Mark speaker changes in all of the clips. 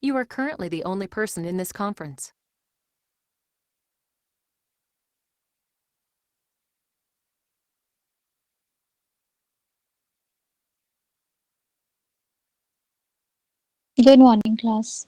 Speaker 1: You are currently the only person in this conference.
Speaker 2: Good morning, class.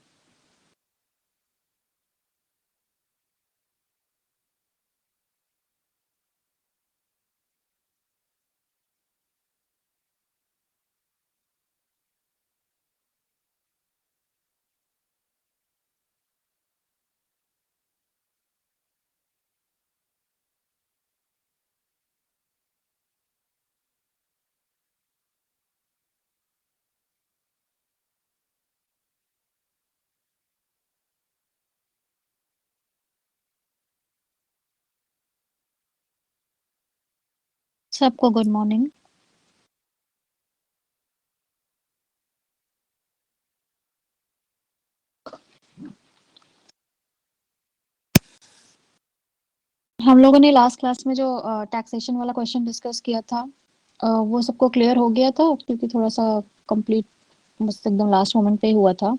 Speaker 2: सबको good morning. हम लोगों ने last class में जो टैक्सेशन वाला क्वेश्चन डिस्कस किया था, वो सबको क्लियर हो गया था क्योंकि थोड़ा सा कंप्लीट बस एकदम लास्ट मोमेंट पे ही हुआ था।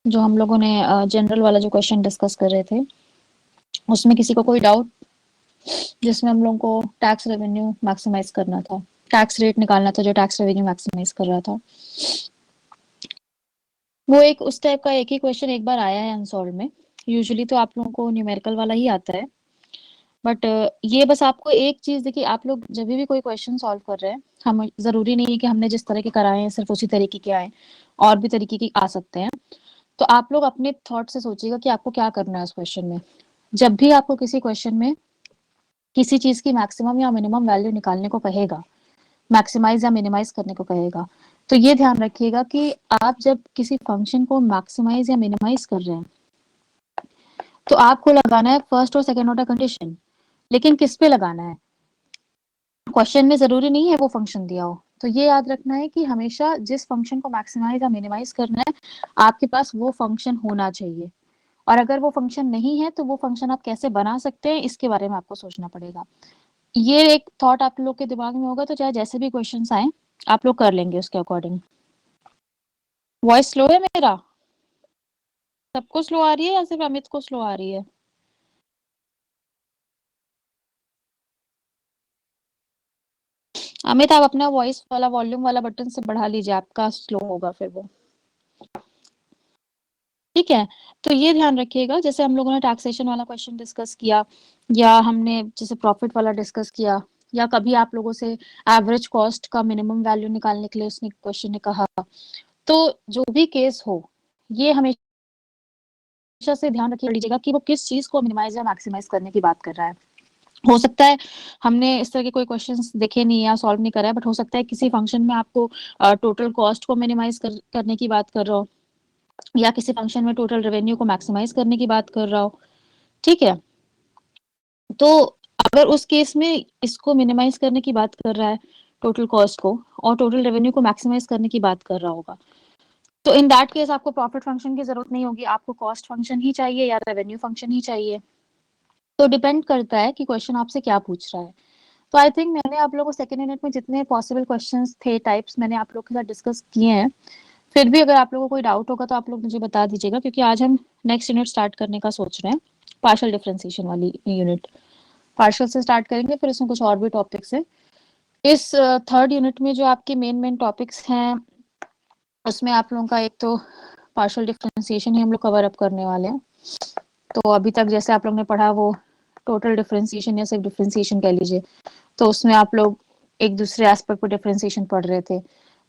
Speaker 2: जो हम लोगों ने जनरल वाला जो क्वेश्चन डिस्कस कर रहे थे, उसमें किसी को कोई डाउट, जिसमें हम लोगों को टैक्स रेवेन्यू मैक्सिमाइज करना था, टैक्स रेट निकालना था जो टैक्स रेवेन्यू मैक्सिमाइज कर रहा था। वो एक उस टाइप का एक ही क्वेश्चन एक बार आया है अनसॉल्व में। यूजुअली तो आप लोगों को न्यूमेरिकल वाला ही आता है, बट ये बस आपको एक चीज देखिए, आप लोग जब भी कोई क्वेश्चन सॉल्व कर रहे हैं, हम जरूरी नहीं है कि हमने जिस तरह के कराए हैं सिर्फ उसी तरीके के आए, और भी तरीके के आ सकते हैं। तो आप लोग अपने थॉट से सोचिएगा कि आपको क्या करना है उस क्वेश्चन में। जब भी आपको किसी क्वेश्चन में किसी चीज की मैक्सिमम या मिनिमम वैल्यू निकालने को कहेगा, मैक्सिमाइज या मिनिमाइज करने को कहेगा, तो ये ध्यान रखिएगा कि आप जब किसी फंक्शन को मैक्सिमाइज या मिनिमाइज कर रहे हैं, तो आपको लगाना है फर्स्ट और सेकेंड ऑर्डर कंडीशन। लेकिन किस पे लगाना है, क्वेश्चन में जरूरी नहीं है वो फंक्शन दिया हो। तो ये याद रखना है कि हमेशा जिस फंक्शन को मैक्सिमाइज या मिनिमाइज करना है, आपके पास वो फंक्शन होना चाहिए। और अगर वो फंक्शन नहीं है तो वो फंक्शन आप कैसे बना सकते हैं, इसके बारे में आपको सोचना पड़ेगा। ये एक थॉट आप लोग के दिमाग में होगा तो चाहे जैसे भी क्वेश्चंस आए, आप लोग कर लेंगे उसके अकॉर्डिंग। वॉइस स्लो है मेरा? सबको स्लो आ रही है या सिर्फ अमित को स्लो आ रही है? अमित, आप अपना वॉइस वाला वॉल्यूम वाला बटन से बढ़ा लीजिए, आपका स्लो होगा फिर वो। ठीक है। तो ये ध्यान रखिएगा, जैसे हम लोगों ने टैक्सेशन वाला क्वेश्चन डिस्कस किया, या हमने जैसे प्रॉफिट वाला डिस्कस किया, या कभी आप लोगों से एवरेज कॉस्ट का मिनिमम वैल्यू निकालने के लिए उसने क्वेश्चन ने कहा, तो जो भी केस हो, ये हमेशा से ध्यान रखिए लीजिएगा कि वो किस चीज को मिनिमाइज या मैक्सिमाइज करने की बात कर रहा है। हो सकता है हमने इस तरह के कोई क्वेश्चंस देखे नहीं या सॉल्व नहीं करा है, बट हो सकता है किसी फंक्शन में आपको टोटल कॉस्ट को मिनिमाइज करने की बात कर रहा हो, या किसी फंक्शन में टोटल रेवेन्यू को मैक्सिमाइज करने की बात कर रहा हो। ठीक है। तो अगर उस केस में इसको मिनिमाइज करने की बात कर रहा है, टोटल कॉस्ट को, और टोटल रेवेन्यू को मैक्सिमाइज करने की बात कर रहा होगा, तो इन दैट केस आपको प्रॉफिट फंक्शन की जरूरत नहीं होगी, आपको कॉस्ट फंक्शन ही चाहिए या रेवेन्यू फंक्शन ही चाहिए। तो डिपेंड करता है कि क्वेश्चन आपसे क्या पूछ रहा है। तो आई थिंक मैंने आप लोगों को सेकेंड यूनिट में जितने पॉसिबल क्वेश्चंस थे, टाइप्स, मैंने आप लोगों के साथ डिस्कस किए हैं। फिर भी अगर आप लोगों को कोई डाउट होगा तो आप लोग मुझे बता दीजिएगा, क्योंकि आज हम नेक्स्ट यूनिट स्टार्ट करने का सोच रहे हैं, पार्शियल डिफरेंशिएशन वाली यूनिट। पार्शियल से स्टार्ट करेंगे, फिर उसमें कुछ और भी टॉपिक्स है। इस थर्ड यूनिट में जो आपके मेन मेन टॉपिक्स हैं, उसमें आप लोगों का एक तो पार्शियल डिफरेंशिएशन ही हम लोग कवर अप करने वाले हैं। तो अभी तक जैसे आप लोग ने पढ़ा वो टोटल डिफरेंशिएशन या सिर्फ डिफरेंशिएशन कह लीजिए, तो उसमें आप लोग एक दूसरे एस्पेक्ट पर डिफरेंशिएशन पढ़ रहे थे।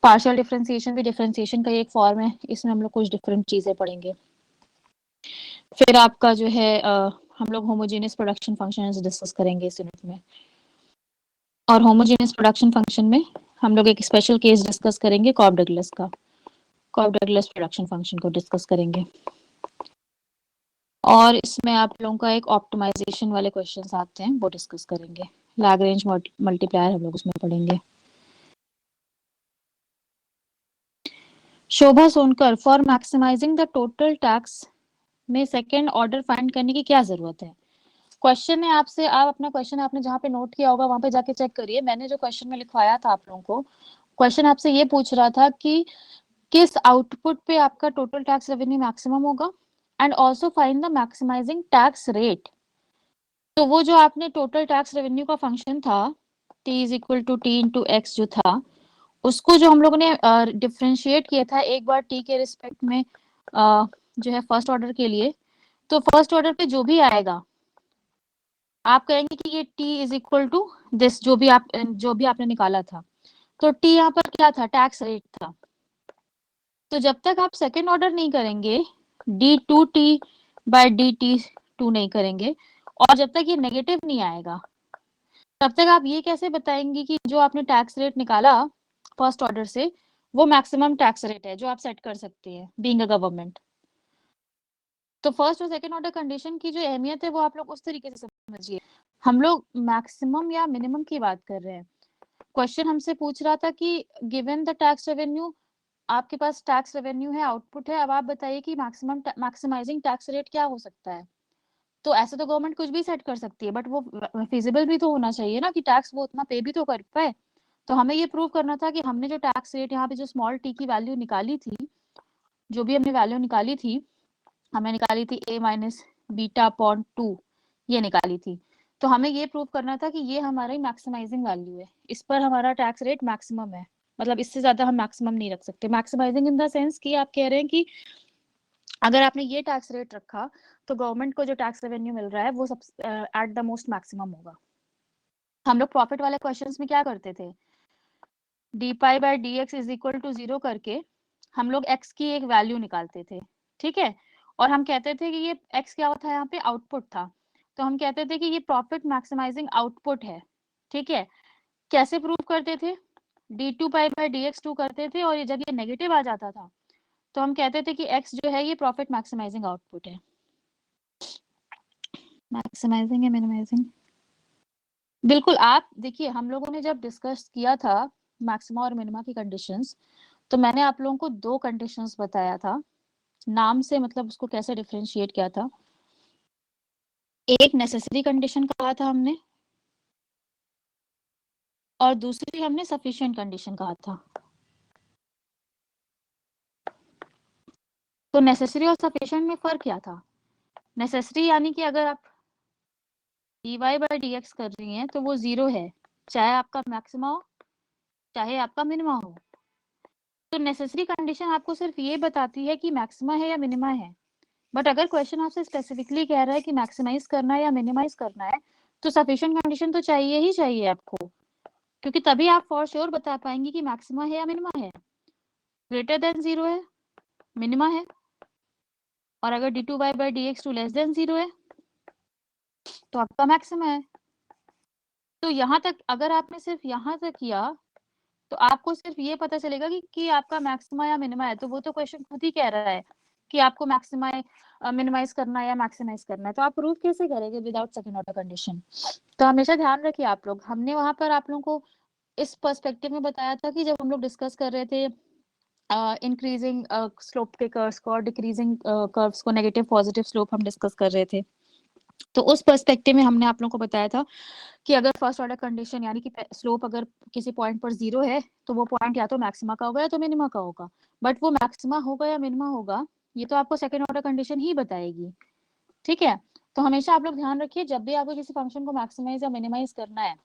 Speaker 2: पार्शियल डिफरेंशिएशन भी डिफरेंशिएशन का एक फॉर्म है, इसमें हम लोग कुछ डिफरेंट चीजें पढ़ेंगे। फिर आपका जो है हम लोग होमोजेनियस प्रोडक्शन फंक्शन डिस्कस करेंगे इस यूनिट में। और होमोजेनियस प्रोडक्शन फंक्शन में हम लोग एक स्पेशल केस डिस्कस करेंगे, कॉब डगलस का। कॉब डगलस प्रोडक्शन फंक्शन को डिस्कस करेंगे। और इसमें आप लोगों का एक ऑप्टिमाइजेशन वाले क्वेश्चंस आते हैं, वो डिस्कस करेंगे। लैग्रेंज मल्टीप्लायर हम लोग उसमें पढ़ेंगे। Shobha Sonkar, for maximising the total tax में सेकेंड ऑर्डर फाइंड करने की क्या जरूरत है? क्वेश्चन है आपसे, आप अपना क्वेश्चन आपने जहाँ पे नोट किया होगा वहां पे जाके चेक करिए। मैंने जो क्वेश्चन में लिखवाया था आप लोगों को, क्वेश्चन आपसे ये पूछ रहा था कि किस आउटपुट पे आपका टोटल टैक्स रेवेन्यू मैक्सिमम होगा, and also find the maximising tax rate. तो वो जो आपने टोटल टैक्स रेवेन्यू का फंक्शन था t is equal to T into X जो था, उसको जो हम लोगों ने डिफ्रेंशिएट किया था एक बार t के रिस्पेक्ट में जो है फर्स्ट ऑर्डर के लिए, तो फर्स्ट ऑर्डर पे जो भी आएगा आप कहेंगे कि ये t is equal to this, जो भी आपने निकाला था। तो t यहाँ पर क्या था, टैक्स रेट था। तो जब तक आप सेकेंड ऑर्डर नहीं करेंगे, d2t बाय dt2 नहीं करेंगे, और जब तक ये नेगेटिव नहीं आएगा, तब तक आप ये कैसे बताएंगे कि जो आपने टैक्स रेट निकाला फर्स्ट ऑर्डर से वो मैक्सिमम टैक्स रेट है जो आप सेट कर सकते हैं बीइंग अ गवर्नमेंट। तो फर्स्ट और सेकंड ऑर्डर कंडीशन की जो अहमियत है वो आप लोग उस तरीके से समझिए। हम लोग मैक्सिमम या मिनिमम की बात कर रहे हैं। क्वेश्चन हमसे पूछ रहा था कि गिवन द टैक्स रेवेन्यू, आपके पास टैक्स रेवेन्यू है, आउटपुट है, अब आप बताइए कि मैक्सिमाइजिंग टैक्स रेट क्या हो सकता है। तो ऐसे तो गवर्नमेंट कुछ भी सेट कर सकती है, बट वो फिजिबल भी तो होना चाहिए ना कि टैक्स वो उतना पे भी तो कर पाए। तो हमें ये प्रूव करना था कि हमने जो टैक्स रेट यहाँ पे जो स्मॉल टी की वैल्यू निकाली थी, जो भी हमने वैल्यू निकाली थी, हमें निकाली थी a माइनस बीटा अपॉन 2, ये निकाली थी। तो हमें ये प्रूव करना था कि ये हमारी मैक्सिमाइजिंग वैल्यू है, इस पर हमारा टैक्स रेट मैक्सिमम है, मतलब इससे ज्यादा हम मैक्सिमम नहीं रख सकते। मैक्सिमाइजिंग इन द सेंस कि आप कह रहे हैं कि अगर आपने ये टैक्स रेट रखा तो गवर्नमेंट को जो टैक्स रेवेन्यू मिल रहा है वो सब एट द मोस्ट मैक्सिमम होगा। हम लोग प्रॉफिट वाले क्वेश्चंस में क्या करते थे, D pi by D X is equal to 0 करके हम लोग x की एक वैल्यू निकालते थे, ठीक है, और हम कहते थे कि ये x क्या होता है, यहाँ पे आउटपुट था, तो हम कहते थे कि ये प्रॉफिट मैक्सिमाइजिंग आउटपुट है, ठीक है। कैसे प्रूव करते थे, d2 पाई बाय dx2 करते थे, और ये जब ये नेगेटिव आ जाता था तो हम कहते थे कि x जो है ये प्रॉफिट मैक्सिमाइजिंग आउटपुट है। मैक्सिमाइजिंग या मिनिमाइजिंग, बिल्कुल। आप देखिए हम लोगों ने जब डिस्कस किया था मैक्सिमा और मिनिमा की कंडीशंस, तो मैंने आप लोगों को दो कंडीशंस बताया था, नाम से मतलब उसको कैसे डिफरेंशिएट किया था। एक नेसेसरी कंडीशन कहा था हमने, और दूसरी हमने सफिशिएंट कंडीशन कहा था। तो नेसेसरी और सफिशिएंट में फर्क क्या था, नेसेसरी यानी कि अगर आप dy बाय dx कर रही हैं तो वो 0 है, चाहे आपका मैक्सिमा हो चाहे आपका मिनिमा हो। तो नेसेसरी कंडीशन आपको सिर्फ ये बताती है कि मैक्सिमा है या मिनिमा है, बट अगर क्वेश्चन आपसे स्पेसिफिकली कह रहा है कि मैक्सिमाइज करना है या मिनिमाइज करना है, तो सफिशिएंट कंडीशन तो चाहिए ही चाहिए आपको, क्योंकि तभी आप फॉर श्योर बता पाएंगे कि मैक्सिमा है या मिनिमा है। ग्रेटर देन 0 है, मिनिमा है, और अगर d2y bye dx2 less than 0 है तो आपका मैक्सिमा है। तो यहाँ तक अगर आपने सिर्फ यहाँ तक किया तो आपको सिर्फ ये पता चलेगा कि आपका मैक्सिमा या मिनिमा है। तो वो तो क्वेश्चन खुद ही कह रहा है कि आपको मैक्सिमा मिनिमाइज करना है या मैक्सिमाइज करना है, तो आप प्रूव कैसे करेंगे विदाउट सेकंड ऑर्डर कंडीशन। तो हमेशा ध्यान रखिए आप लोग, हमने वहां पर आप लोगों को इस पर्सपेक्टिव में बताया था कि जब हम लोग डिस्कस कर रहे थे इंक्रीजिंग स्लोप के कर्व्स को और डिक्रीजिंग कर्व्स को, नेगेटिव पॉजिटिव स्लोप हम डिस्कस कर रहे थे, तो उस पर्सपेक्टिव में हमने आप लोगों को बताया था कि अगर फर्स्ट ऑर्डर कंडीशन यानी कि स्लोप अगर किसी पॉइंट पर 0 है तो वो पॉइंट या तो मैक्सिमा का होगा या तो मिनिमा का होगा, बट वो मैक्सिमा होगा या मिनिमा होगा ये तो आपको सेकंड ऑर्डर कंडीशन ही बताएगी, ठीक है। तो हमेशा आप लोग ध्यान रखिए जब भी आपको किसी फंक्शन को मैक्सिमाइज या मिनिमाइज करना है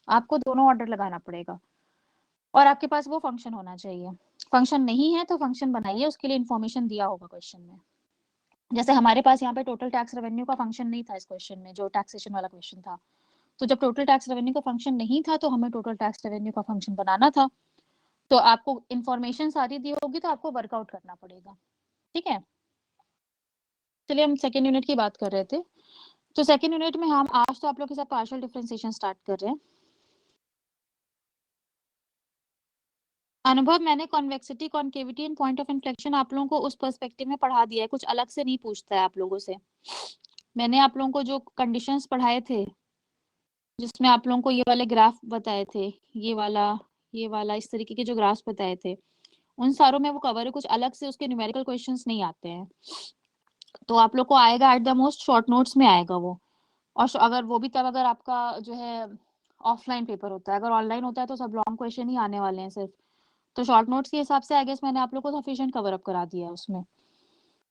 Speaker 2: आपको दोनों ऑर्डर लगाना पड़ेगा, और आपके पास वो फंक्शन होना चाहिए। फंक्शन नहीं है तो फंक्शन बनाइए, उसके लिए इन्फॉर्मेशन दिया होगा क्वेश्चन में। जैसे हमारे पास यहाँ पे टोटल टैक्स रेवेन्यू का फंक्शन नहीं था इस क्वेश्चन में, जो टैक्सेशन वाला क्वेश्चन था, तो जब टोटल टैक्स रेवेन्यू का फंक्शन नहीं था तो हमें टोटल टैक्स रेवेन्यू का फंक्शन बनाना था। तो आपको इन्फॉर्मेशन सारी दी होगी तो आपको वर्कआउट करना पड़ेगा, ठीक है। चलिए हम सेकेंड यूनिट की बात कर रहे थे। तो सेकेंड यूनिट में हम आज तो आप लोग के साथ पार्शियल डिफरेंशिएशन स्टार्ट कर रहे हैं। अनुभव, मैंने convexity, concavity and point of inflection आप लोगों को उस पर्सपेक्टिव में पढ़ा दिया है, कुछ अलग से नहीं पूछता है आप लोगों से। मैंने आप लोगों को जो कंडीशंस पढ़ाए थे जिसमें आप लोगों को ये वाले ग्राफ बताए थे, ये वाला इस तरीके के जो ग्राफ्स बताए थे उन सारों में वो कवर है, कुछ अलग से उसके न्यूमेरिकल क्वेश्चंस नहीं आते हैं। तो आप लोग को आएगा at the most short notes में आएगा वो, और अगर वो भी तब अगर आपका जो है ऑफलाइन पेपर होता है, अगर ऑनलाइन होता है तो सब लॉन्ग क्वेश्चन ही आने वाले हैं सिर्फ। तो शॉर्ट नोट्स के हिसाब से आई गेस मैंने आप लोगों को सफिशिएंट कवर अप करा दिया है उसमें,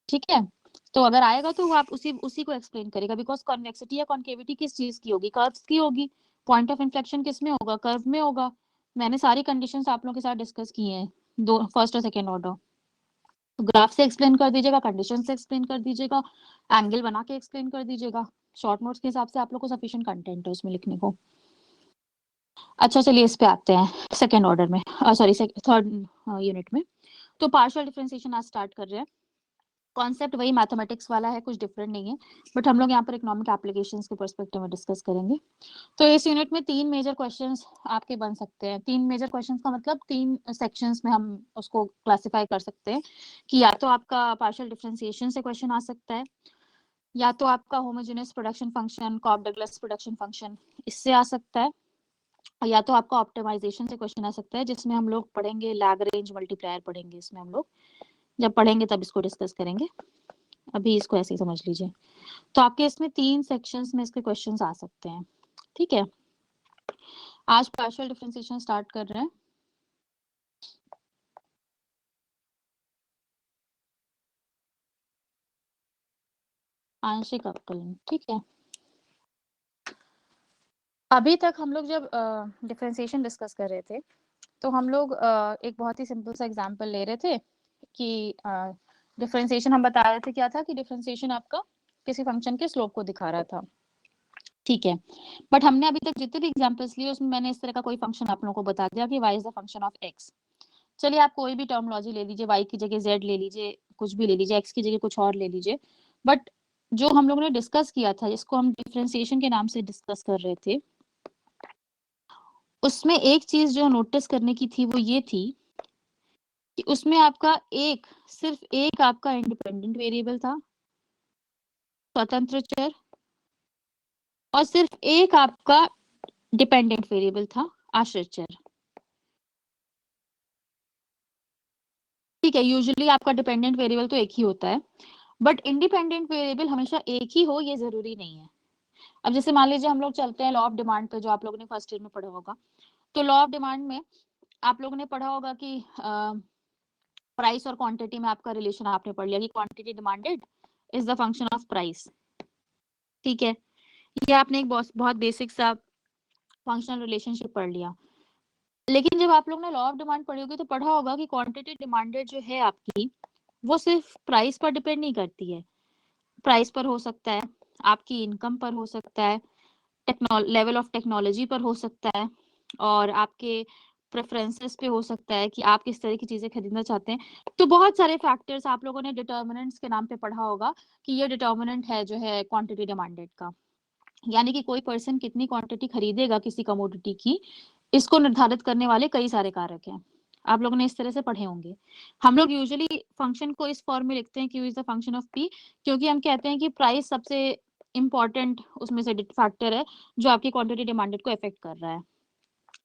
Speaker 2: ठीक है। तो अगर आएगा तो वो आप उसी को एक्सप्लेन करेगा, बिकॉज कॉन्वेक्सिटी या कॉन्केविटी किस चीज की होगी, कर्व्स की होगी। पॉइंट ऑफ इन्फ्लेक्शन किस में होगा, कर्व में होगा। मैंने सारी कंडीशंस आप लोगों के साथ डिस्कस की हैं, दो फर्स्ट और सेकेंड ऑर्डर। तो ग्राफ से एक्सप्लेन कर दीजिएगा, कंडीशन से एक्सप्लेन कर दीजिएगा, एंगल बना के एक्सप्लेन कर दीजिएगा। शॉर्ट नोट्स के हिसाब से आप लोग को सफिशिएंट कंटेंट है उसमें लिखने को। अच्छा चलिए इस पे आते हैं सेकेंड ऑर्डर में, सॉरी थर्ड यूनिट में। तो पार्शियल डिफरेंशिएशन आज स्टार्ट कर रहे हैं। कॉन्सेप्ट वही मैथमेटिक्स वाला है, कुछ डिफरेंट नहीं है, बट हम लोग यहाँ पर इकोनॉमिक एप्लीकेशंस के पर्सपेक्टिव में डिस्कस करेंगे। तो इस यूनिट में 3 मेजर क्वेश्चंस आपके बन सकते हैं। 3 मेजर क्वेश्चंस का मतलब 3 सेक्शंस में हम उसको क्लासिफाई कर सकते हैं कि या तो आपका पार्शियल डिफरेंशिएशन से क्वेश्चन आ सकता है, या तो आपका homogeneous production function, Cobb Douglas production function, इससे आ सकता है, या तो आपका ऑप्टिमाइजेशन से क्वेश्चन आ सकता है, जिसमें हम लोग पढ़ेंगे लैग्रेंज मल्टीप्लायर पढ़ेंगे। इसमें हम लोग जब पढ़ेंगे तब इसको डिस्कस करेंगे, अभी इसको ऐसे ही समझ लीजिए। तो आपके इसमें 3 सेक्शंस में इसके क्वेश्चंस आ सकते हैं, ठीक है। आज पार्शियल डिफरेंशिएशन स्टार्ट कर रहे हैं। आंशिक अवकलन, ठीक है। अभी तक हम लोग जब डिफरेंशिएशन डिस्कस कर रहे थे, तो हम लोग एक बहुत ही सिंपल सा एग्जांपल ले रहे थे कि डिफरेंशिएशन हम बता रहे थे क्या था, कि डिफरेंशिएशन आपका किसी फंक्शन के स्लोप को दिखा रहा था, ठीक है। बट हमने अभी तक जितने भी एग्जांपल्स लिए उसमें मैंने इस तरह का कोई फंक्शन आप लोगों को बता दिया कि y is the function of x। चलिए आप कोई भी टर्मिनोलॉजी ले लीजिए, y की जगह z ले लीजिए, कुछ भी ले लीजिए, x की जगह कुछ और ले लीजिए, बट जो हम लोगों ने डिस्कस किया था, जिसको हम डिफरेंशिएशन के नाम से डिस्कस कर रहे थे, उसमें एक चीज जो नोटिस करने की थी वो ये थी कि उसमें आपका सिर्फ एक आपका इंडिपेंडेंट वेरिएबल था, स्वतंत्र चर, और सिर्फ एक आपका डिपेंडेंट वेरिएबल था, आश्रित चर, ठीक है। यूजुअली आपका डिपेंडेंट वेरिएबल तो एक ही होता है, बट इंडिपेंडेंट वेरिएबल हमेशा एक ही हो ये जरूरी नहीं है। अब जैसे मान लीजिए हम लोग चलते हैं लॉ ऑफ डिमांड पे, जो आप लोगों ने फर्स्ट ईयर में पढ़ा होगा। तो लॉ ऑफ डिमांड में आप लोगों ने पढ़ा होगा कि प्राइस और क्वांटिटी में आपका रिलेशन आपने पढ़ लिया कि quantity demanded is the function of price, ठीक है। ये आपने एक बहुत बेसिक सा फंक्शनल रिलेशनशिप पढ़ लिया। लेकिन जब आप लोग ने लॉ ऑफ डिमांड पढ़ी होगी तो पढ़ा होगा कि क्वांटिटी डिमांडेड जो है आपकी, वो सिर्फ प्राइस पर डिपेंड नहीं करती है। प्राइस पर हो सकता है, आपकी इनकम पर हो सकता है, लेवल ऑफ टेक्नोलॉजी पर हो सकता है, और आपके प्रेफरेंसेस पे हो सकता है कि आप किस तरह की चीजें खरीदना चाहते हैं। तो बहुत सारे फैक्टर्स आप लोगों ने डिटर्मिनेंट्स के नाम पे पढ़ा होगा कि ये डिटर्मिनेंट है जो है क्वांटिटी डिमांडेड का, यानी कि कोई पर्सन कितनी क्वांटिटी खरीदेगा किसी कमोडिटी की, इसको निर्धारित करने वाले कई सारे कारक हैं। आप लोगों ने इस तरह से पढ़े होंगे। हम लोग यूजुअली फंक्शन को इस फॉर्म में लिखते हैं, Q is the function of P, क्योंकि हम कहते हैं कि प्राइस सबसे इंपॉर्टेंट उसमें से फैक्टर है जो आपकी क्वांटिटी डिमांडेड को अफेक्ट कर रहा है।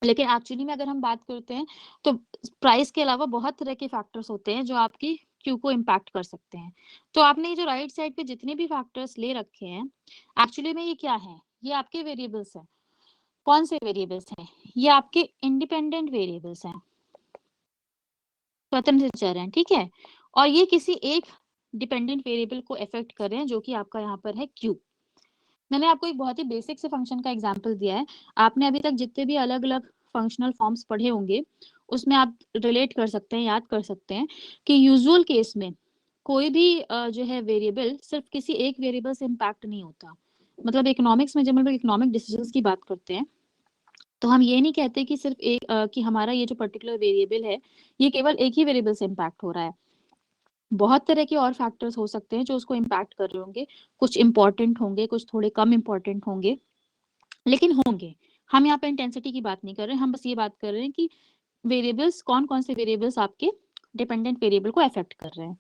Speaker 2: लेकिन एक्चुअली में अगर हम बात करते हैं तो प्राइस के अलावा बहुत तरह के फैक्टर्स होते हैं जो आपकी क्यू को इम्पैक्ट कर सकते हैं। तो आपने ये जो राइट साइड पे जितने भी फैक्टर्स ले रखे हैं, एक्चुअली में ये क्या है, ये आपके वेरिएबल्स हैं। कौन से वेरिएबल्स हैं, ये आपके इंडिपेंडेंट वेरिएबल्स हैं, स्वतंत्र चर हैं, ठीक है। और ये किसी एक डिपेंडेंट वेरिएबल को अफेक्ट कर रहे हैं जो कि आपका यहाँ पर है क्यू। मैंने आपको एक बहुत ही बेसिक से फंक्शन का एग्जांपल दिया है। आपने अभी तक जितने भी अलग अलग फंक्शनल फॉर्म्स पढ़े होंगे उसमें आप रिलेट कर सकते हैं, याद कर सकते हैं कि यूजुअल केस में कोई भी जो है वेरिएबल सिर्फ किसी एक वेरिएबल से इम्पैक्ट नहीं होता। मतलब इकोनॉमिक्स में जब हम लोग इकोनॉमिक डिसीजंस की बात करते हैं तो हम ये नहीं कहते कि सिर्फ एक कि हमारा ये जो पर्टिकुलर वेरिएबल है ये केवल एक ही वेरिएबल से इम्पैक्ट हो रहा है। बहुत तरह के और फैक्टर्स हो सकते हैं जो उसको इम्पैक्ट कर रहे होंगे, कुछ इंपॉर्टेंट होंगे, कुछ थोड़े कम इंपॉर्टेंट होंगे, लेकिन होंगे। हम यहाँ पे इंटेंसिटी की बात नहीं कर रहे हैं, हम बस ये बात कर रहे हैं कि वेरिएबल्स कौन कौन से वेरिएबल्स आपके डिपेंडेंट वेरिएबल को अफेक्ट कर रहे हैं।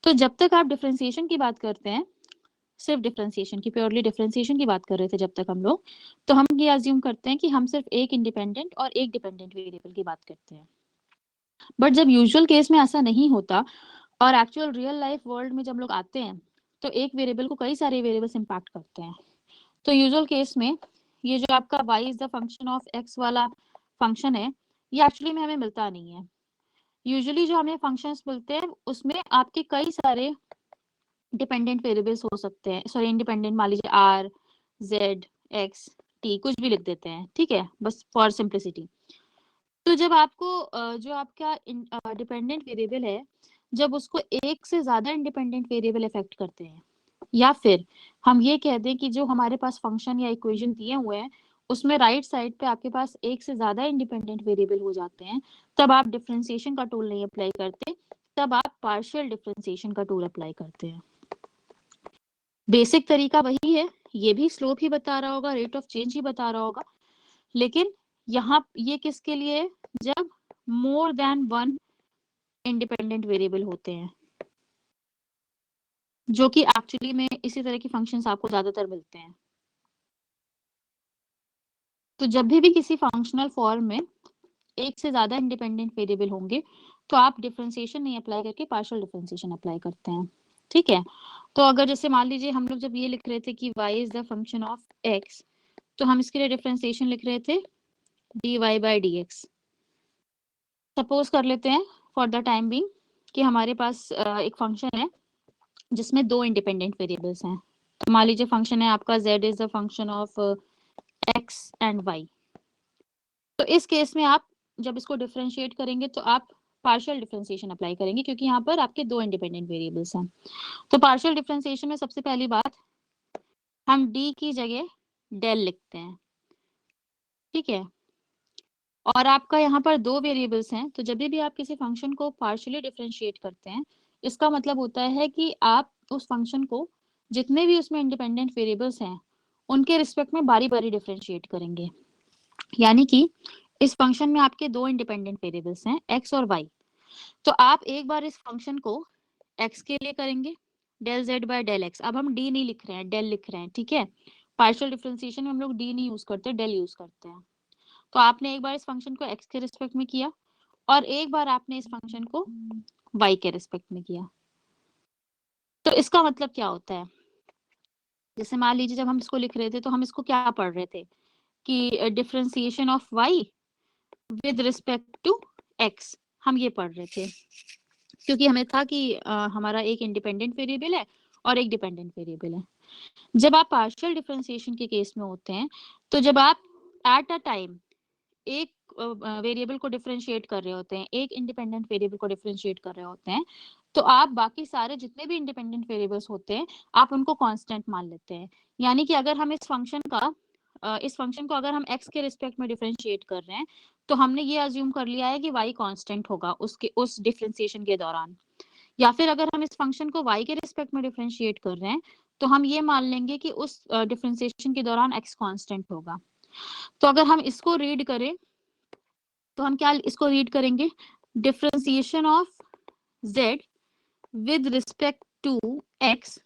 Speaker 2: तो जब तक आप डिफरेंशिएशन की बात करते हैं, सिर्फ डिफरेंशिएशन की, प्योरली डिफरेंशिएशन की बात कर रहे थे जब तक हम लोग, तो हम ये अज्यूम करते हैं कि हम सिर्फ एक इंडिपेंडेंट और एक डिपेंडेंट वेरिएबल की बात करते हैं। बट जब यूजुअल केस में ऐसा नहीं होता और एक्चुअल रियल लाइफ वर्ल्ड में जब लोग आते हैं तो एक वेरिएबल को कई सारे वेरिएबल्स इम्पैक्ट करते हैं। तो यूजुअल केस में ये जो आपका y is the function of x वाला फंक्शन है, ये एक्चुअली में हमें मिलता नहीं है। यूजुअली जो हमें फंक्शंस मिलते हैं उसमें आपके कई सारे डिपेंडेंट वेरिएबल्स हो सकते हैं, सॉरी इंडिपेंडेंट, मान लीजिए आर, जेड, एक्स, टी, कुछ भी लिख देते हैं, ठीक है, बस फॉर सिंप्लिसिटी। तो जब आपको जो आपका डिपेंडेंट वेरिएबल है, जब उसको एक से ज्यादा इंडिपेंडेंट वेरिएबल इफेक्ट करते हैं, या फिर हम ये कह दें कि जो हमारे पास फंक्शन या इक्वेशन दिए हुए हैं उसमें राइट साइड पे आपके पास एक से ज्यादा इंडिपेंडेंट वेरिएबल हो जाते हैं, तब आप डिफरेंशिएशन का टूल नहीं अप्लाई करते, तब आप पार्शियल डिफरेंशिएशन का टूल अप्लाई करते हैं। बेसिक तरीका वही है, ये भी स्लोप ही बता रहा होगा, रेट ऑफ चेंज ही बता रहा होगा, लेकिन यहाँ ये किसके लिए है, जब more than one independent variable होते हैं, जो कि एक्चुअली में इसी तरह के फंक्शंस आपको ज्यादातर मिलते हैं। तो जब भी किसी फंक्शनल फॉर्म में एक से ज्यादा इंडिपेंडेंट वेरिएबल होंगे तो आप डिफरेंशिएशन नहीं अप्लाई करके पार्शियल डिफरेंशिएशन अप्लाई करते हैं, ठीक है। तो अगर जैसे मान लीजिए हम लोग जब ये लिख रहे थे कि y is the function of x, तो हम इसके लिए डिफरेंशिएशन लिख रहे थे dy by dx। सपोज कर लेते हैं फॉर द टाइम बिंग कि हमारे पास एक फंक्शन है जिसमें दो इंडिपेंडेंट वेरिएबल्स हैं। तो मान लीजिए फंक्शन है आपका z is the function of x and y। तो इस केस में आप जब इसको डिफरेंशिएट करेंगे तो आप पार्शियल डिफरेंशिएशन अप्लाई करेंगे, क्योंकि यहाँ पर आपके दो इंडिपेंडेंट वेरिएबल्स हैं। तो पार्शियल डिफरेंशिएशन में सबसे पहली बात, हम d की जगह डेल लिखते हैं, ठीक है। और आपका यहाँ पर दो वेरिएबल्स हैं, तो जब भी आप किसी फंक्शन को पार्शियली डिफरेंशिएट करते हैं, इसका मतलब होता है कि आप उस फंक्शन को जितने भी उसमें इंडिपेंडेंट वेरिएबल्स हैं उनके रिस्पेक्ट में बारी बारी डिफरेंशिएट करेंगे। यानी कि इस फंक्शन में आपके दो इंडिपेंडेंट वेरिएबल्स हैं x और y। तो आप एक बार इस फंक्शन को x के लिए करेंगे del z by del x। अब हम d नहीं लिख रहे हैं, डेल लिख रहे हैं, ठीक है। पार्शियल डिफरेंशिएशन में हम लोग d नहीं यूज करते, डेल यूज करते हैं। तो आपने एक बार इस फंक्शन को x के रिस्पेक्ट में किया और एक बार आपने इस फंक्शन को y के रिस्पेक्ट में किया। तो इसका मतलब क्या होता है, जैसे मान लीजिए जब हम इसको लिख रहे थे तो हम इसको क्या पढ़ रहे थे कि differentiation of y with respect to x, हम ये पढ़ रहे थे, क्योंकि हमें था कि हमारा एक इंडिपेंडेंट वेरिएबल है और एक डिपेंडेंट वेरिएबल है। जब आप पार्शियल डिफरेंशिएशन के केस में होते हैं, तो जब आप एट अ टाइम एक वेरिएबल को डिफरेंशिएट कर रहे होते हैं, एक इंडिपेंडेंट वेरिएबल को डिफरेंशिएट कर रहे होते हैं, तो आप बाकी सारे जितने भी इंडिपेंडेंट वेरिएबल्स होते हैं आप उनको कांस्टेंट मान लेते हैं। यानी कि अगर हम इस फंक्शन को अगर हम x के रिस्पेक्ट में डिफरेंशिएट कर रहे हैं, तो हमने ये अज्यूम कर लिया है कि y कांस्टेंट होगा उसके उस डिफरेंशिएशन के दौरान। या फिर अगर हम इस फंक्शन को y के रिस्पेक्ट में डिफरेंशिएट कर रहे हैं, तो हम ये मान लेंगे कि उस डिफरेंशिएशन के दौरान x कांस्टेंट होगा। तो अगर हम इसको रीड करें तो हम क्या इसको रीड करेंगे, differentiation of z with respect to x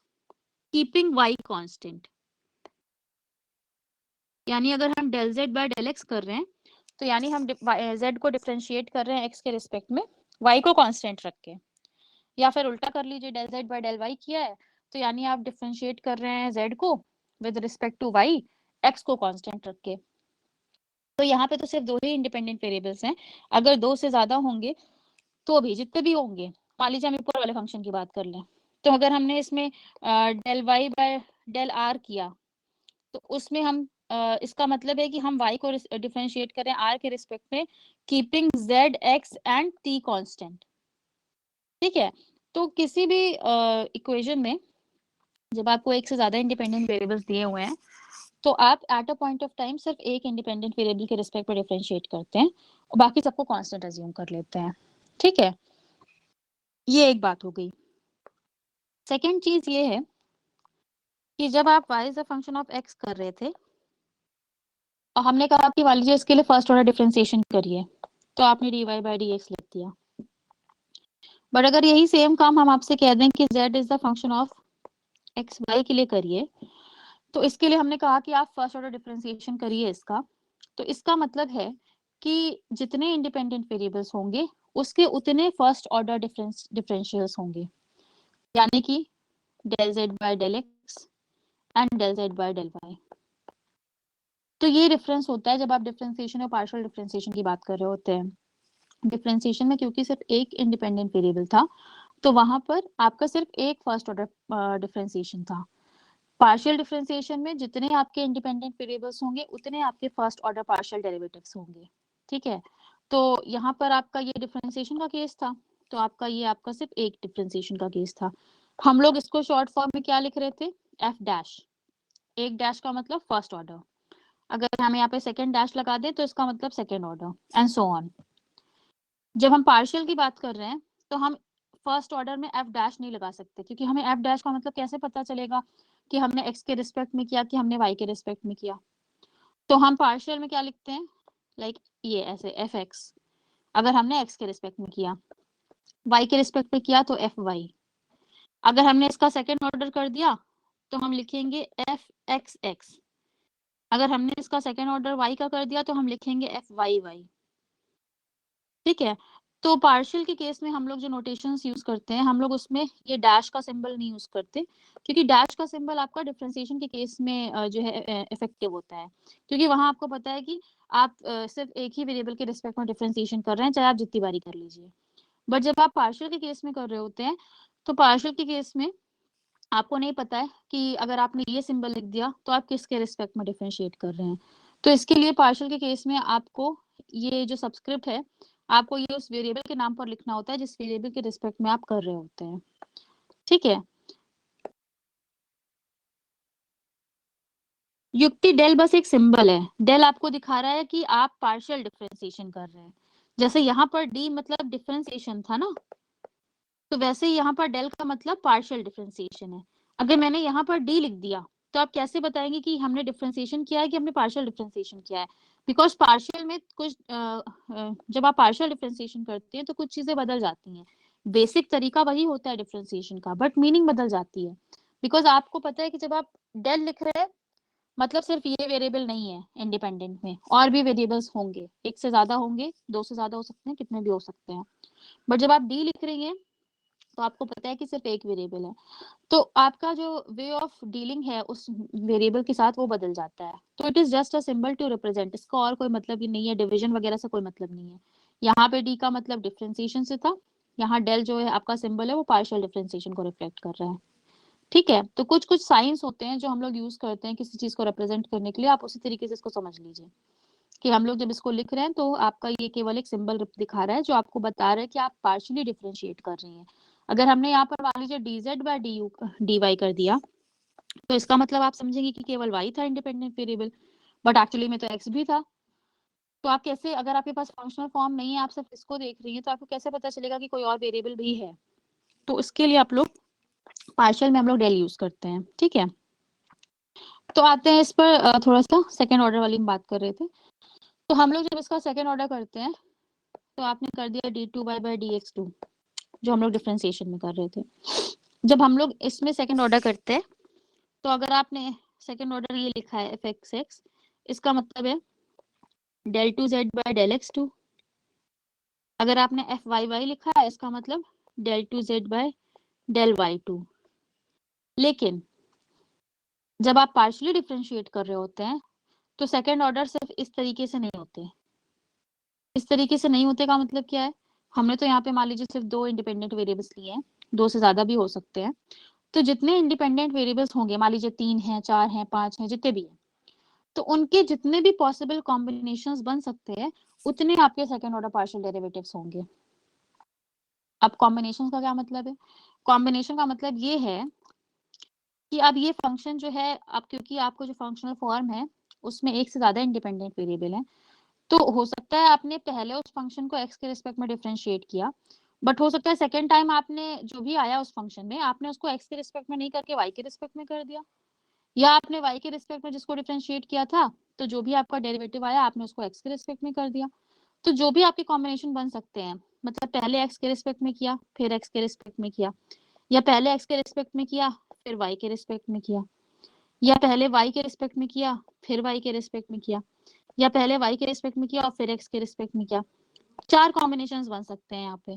Speaker 2: keeping y constant. यानी अगर हम del z by del x कर रहे हैं, तो यानी हम z को डिफरेंशिएट कर रहे हैं x के रिस्पेक्ट में y को कांस्टेंट रख के। या फिर उल्टा कर लीजिए, del z by del y किया है तो यानी आप डिफरेंशिएट कर रहे हैं z को with respect to y x को कांस्टेंट रख के। तो यहाँ पे तो सिर्फ दो ही इंडिपेंडेंट वेरिएबल्स हैं, अगर दो से ज्यादा होंगे तो भी जितने भी होंगे, मान लीजिए हम ऊपर वाले फंक्शन की बात कर लें, तो अगर हमने इसमें del y by del r किया तो उसमें हम इसका मतलब है कि हम y को डिफरेंशिएट करें r के रिस्पेक्ट में keeping z x and t constant, ठीक है। तो किसी भी इक्वेशन में जब आपको एक से ज्यादा इंडिपेंडेंट वेरिएबल्स दिए हुए हैं, तो आप at a point of time सिर्फ एक इंडिपेंडेंट वेरिएबल के रिस्पेक्ट में डिफरेंशिएट करते हैं और बाकी सबको कांस्टेंट अज्यूम कर लेते हैं, ठीक है। ये एक बात हो गई। सेकेंड चीज ये है कि जब आप y is a function of x कर रहे थे और हमने कहा कि मान लीजिए इसके लिए फर्स्ट ऑर्डर डिफरेंशिएशन करिए, तो आपने dy बाय dx लिख दिया। बट अगर यही सेम काम हम आपसे कह दें कि z is the function of x y के लिए करिए, तो इसके लिए हमने कहा कि आप फर्स्ट ऑर्डर डिफरेंशिएशन करिए इसका। तो इसका मतलब है कि जितने इंडिपेंडेंट वेरिएबल्स होंगे उसके उतने फर्स्ट ऑर्डर डिफरेंशियल्स होंगे, यानी कि del z by del x and del z by del y। तो ये डिफरेंस होता है जब आप डिफरेंशिएशन और पार्शियल डिफरेंशिएशन की बात कर रहे होते हैं। डिफरेंशिएशन में क्योंकि सिर्फ एक इंडिपेंडेंट वेरिएबल था, तो वहां पर आपका सिर्फ एक फर्स्ट ऑर्डर डिफरेंशिएशन था। पार्शियल डिफरेंशिएशन में जितने आपके इंडिपेंडेंट वेरिएबल्स होंगे उतने आपके फर्स्ट ऑर्डर पार्शियल डेरिवेटिव्स होंगे। ठीक है, तो यहाँ पर आपका ये डिफरेंशिएशन का केस था, तो आपका सिर्फ एक डिफरेंशिएशन का केस था। हम लोग इसको शॉर्ट फॉर्म में क्या लिख रहे थे, एफ डैश। एक डैश का मतलब फर्स्ट ऑर्डर, अगर हम यहाँ पे सेकेंड डैश लगा दें तो इसका मतलब second order, and so on. जब हम पार्शियल की बात कर रहे हैं तो हम फर्स्ट ऑर्डर में एफ डैश नहीं लगा सकते, क्योंकि हमें एफ डैश का मतलब कैसे पता चलेगा कि हमने एक्स के रिस्पेक्ट में किया कि हमने वाई के रिस्पेक्ट में किया। तो हम पार्शियल में क्या लिखते हैं, लाइक ये ऐसे एफ एक्स, अगर हमने एक्स के रिस्पेक्ट में किया, वाई के रिस्पेक्ट में किया तो एफ वाई। अगर हमने इसका सेकेंड ऑर्डर कर दिया तो हम लिखेंगे एफ एक्स एक्स। अगर हमने इसका सेकेंड ऑर्डर वाई का कर दिया तो हम लिखेंगे एफ वाई वाई। ठीक है, तो पार्शियल के केस में हम लोग जो नोटेशंस यूज करते हैं, हम लोग उसमें ये डैश का सिंबल नहीं यूज करते, क्योंकि डैश का सिंबल आपका डिफरेंशिएशन के केस में जो है इफेक्टिव होता है, क्योंकि वहां आपको पता है कि आप सिर्फ एक ही वेरिएबल के रिस्पेक्ट में डिफरेंशिएशन कर रहे हैं, चाहे आप जितनी बारी कर लीजिए। बट जब आप पार्शियल के केस में कर रहे होते हैं, तो पार्शियल के केस में आपको नहीं पता है कि अगर आपने ये सिंबल लिख दिया तो आप किसके रिस्पेक्ट में डिफरेंशिएट कर रहे हैं। तो इसके लिए पार्शियल के केस में आपको ये जो सबस्क्रिप्ट है, आपको ये उस वेरिएबल के नाम पर लिखना होता है जिस वेरिएबल के रिस्पेक्ट में आप कर रहे होते हैं। ठीक है, युक्ति डेल बस एक सिंबल है, डेल आपको दिखा रहा है कि आप पार्शियल डिफरेंशिएशन कर रहे हैं। जैसे यहाँ पर डी मतलब डिफरेंशिएशन था ना, तो वैसे ही यहाँ पर डेल का मतलब पार्शियल डिफरेंशिएशन है। अगर मैंने यहाँ पर डी लिख दिया तो आप कैसे बताएंगे कि हमने डिफरेंशिएशन किया है कि हमने पार्शियल डिफरेंशिएशन किया है, बिकॉज पार्शियल में कुछ जब आप पार्शियल डिफरेंशिएशन करते हैं तो कुछ चीजें बदल जाती हैं। बेसिक तरीका वही होता है डिफरेंशिएशन का, बट मीनिंग बदल जाती है, बिकॉज आपको पता है कि जब आप डेल लिख रहे हैं मतलब सिर्फ ये वेरिएबल नहीं है इंडिपेंडेंट में, और भी वेरिएबल्स होंगे, एक से ज्यादा होंगे, दो से ज्यादा हो सकते हैं, कितने भी हो सकते हैं। बट जब आप डी लिख रही हैं तो आपको पता है कि सिर्फ एक वेरिएबल है, तो आपका जो वे ऑफ डीलिंग है उस वेरिएबल के साथ वो बदल जाता है। तो it is just a symbol to represent, इसका और कोई मतलब ही नहीं है, डिवीजन वगैरह से कोई मतलब नहीं है। यहाँ पे डी का मतलब डिफरेंशिएशन से था, यहाँ डेल जो है आपका सिंबल है वो पार्शियल डिफरेंशिएशन को रिफ्लेक्ट कर रहा है। ठीक है, तो कुछ कुछ साइंस होते हैं जो हम लोग यूज करते हैं किसी चीज को रिप्रेजेंट करने के लिए, आप उसी तरीके से इसको समझ लीजिए कि हम लोग जब इसको लिख रहे हैं तो आपका ये केवल एक सिंबल दिखा रहा है जो आपको बता रहा है कि आप पार्शियली डिफरेंशिएट कर रही हैं। अगर हमने यहाँ पर मान लीजिए dz बाय du dy कर दिया तो इसका मतलब आप समझेंगे कि केवल y था इंडिपेंडेंट वेरिएबल, बट एक्चुअली में तो x भी था। तो आप कैसे, अगर आपके पास फंक्शनल फॉर्म नहीं है, आप सिर्फ इसको देख रही हैं, तो आपको कैसे पता चलेगा कि कोई और वेरिएबल भी है। तो इसके लिए आप लोग पार्शियल में हम लोग डेल यूज करते हैं। ठीक है, तो आते हैं इस पर थोड़ा सा सेकेंड ऑर्डर वाली बात कर रहे थे। तो हम लोग जब इसका सेकेंड ऑर्डर करते हैं तो आपने कर दिया d2y बाय dx2, जो हम लोग डिफरेंशिएशन में कर रहे थे। जब हम लोग इसमें सेकंड ऑर्डर करते हैं तो अगर आपने सेकंड ऑर्डर ये लिखा है एफ एक्स एक्स, इसका मतलब है del two Z by del X two. अगर आपने एफ वाई वाई लिखा है इसका मतलब del two Z by del Y two. लेकिन जब आप पार्शियली डिफरेंशिएट कर रहे होते हैं तो सेकंड ऑर्डर सिर्फ इस तरीके से नहीं होते। इस तरीके से नहीं होते का मतलब क्या है, हमने तो यहाँ पे मान लीजिए सिर्फ दो इंडिपेंडेंट वेरिएबल्स लिए हैं, दो से ज्यादा भी हो सकते हैं। तो जितने इंडिपेंडेंट वेरिएबल्स होंगे, मान लीजिए 3 हैं, 4 हैं, 5 हैं, जितने भी हैं, तो उनके जितने भी पॉसिबल कॉम्बिनेशंस बन सकते हैं उतने आपके सेकंड ऑर्डर पार्शियल डेरिवेटिव्स होंगे। अब कॉम्बिनेशन का क्या मतलब है, कॉम्बिनेशन का मतलब ये है कि अब ये फंक्शन जो है, अब क्योंकि आपको जो फंक्शनल फॉर्म है उसमें एक से ज्यादा इंडिपेंडेंट वेरिएबल है, तो हो सकता है आपने पहले उस फंक्शन को एक्स के रिस्पेक्ट में डिफरेंशिएट किया, बट हो सकता है सेकेंड टाइम आपने जो भी आया उस फंक्शन में आपने उसको एक्स के रिस्पेक्ट में नहीं करके वाई के रिस्पेक्ट में कर दिया, या आपने y के रिस्पेक्ट में जिसको डिफरेंशिएट किया था तो जो भी आपका डेरिवेटिव आया आपने उसको x के रिस्पेक्ट में कर दिया। तो जो भी आपके कॉम्बिनेशन बन सकते हैं, मतलब पहले x के रिस्पेक्ट में किया फिर x के रिस्पेक्ट में किया, या पहले x के रिस्पेक्ट में किया फिर y के रिस्पेक्ट में किया, या पहले y के रिस्पेक्ट में किया फिर y के रिस्पेक्ट में किया, या पहले y के रिस्पेक्ट में किया और फिर x के रिस्पेक्ट में किया। चार कॉम्बिनेशन बन सकते हैं यहाँ पे।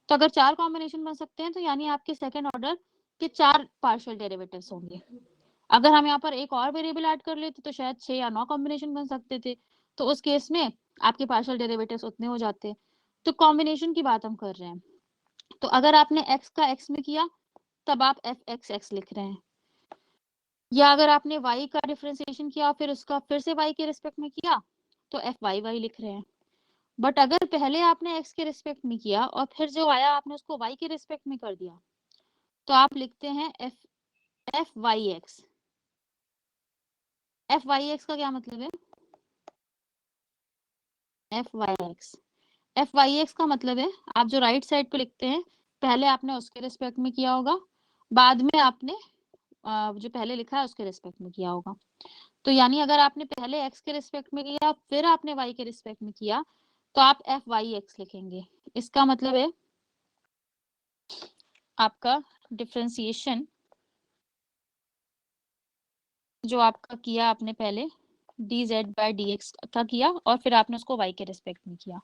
Speaker 2: तो अगर चार कॉम्बिनेशन बन सकते हैं तो यानी आपके सेकंड ऑर्डर के चार पार्शियल डेरिवेटिव्स होंगे। अगर हम यहाँ पर एक और वेरिएबल ऐड कर लेते तो शायद 6 या 9 कॉम्बिनेशन बन सकते थे, तो उस केस में आपके पार्शियल डेरिवेटिव्स उतने हो जाते। तो कॉम्बिनेशन की बात हम कर रहे हैं। तो अगर आपने x का x में किया तब आप fxx लिख रहे हैं, या अगर आपने y का डिफरेंशिएशन किया फिर उसका फिर से y के रिस्पेक्ट में किया तो fyy लिख रहे हैं। बट अगर पहले आपने x के रिस्पेक्ट में किया और फिर जो आया आपने उसको y के रिस्पेक्ट में कर दिया तो आप लिखते हैं fyx। fyx का क्या मतलब है? fyx का मतलब है आप जो राइट साइड पे लिखते हैं पहले आपने उसके रिस्पेक्ट में किया होगा, बाद में आपने जो पहले लिखा है उसके रिस्पेक्ट में किया होगा। तो यानी अगर आपने पहले x के रिस्पेक्ट में किया फिर आपने y के रिस्पेक्ट में किया तो आप fyx लिखेंगे। इसका मतलब है आपका डिफरेंशिएशन जो आपका किया आपने पहले dz/dx का किया और फिर आपने उसको y के रिस्पेक्ट में किया,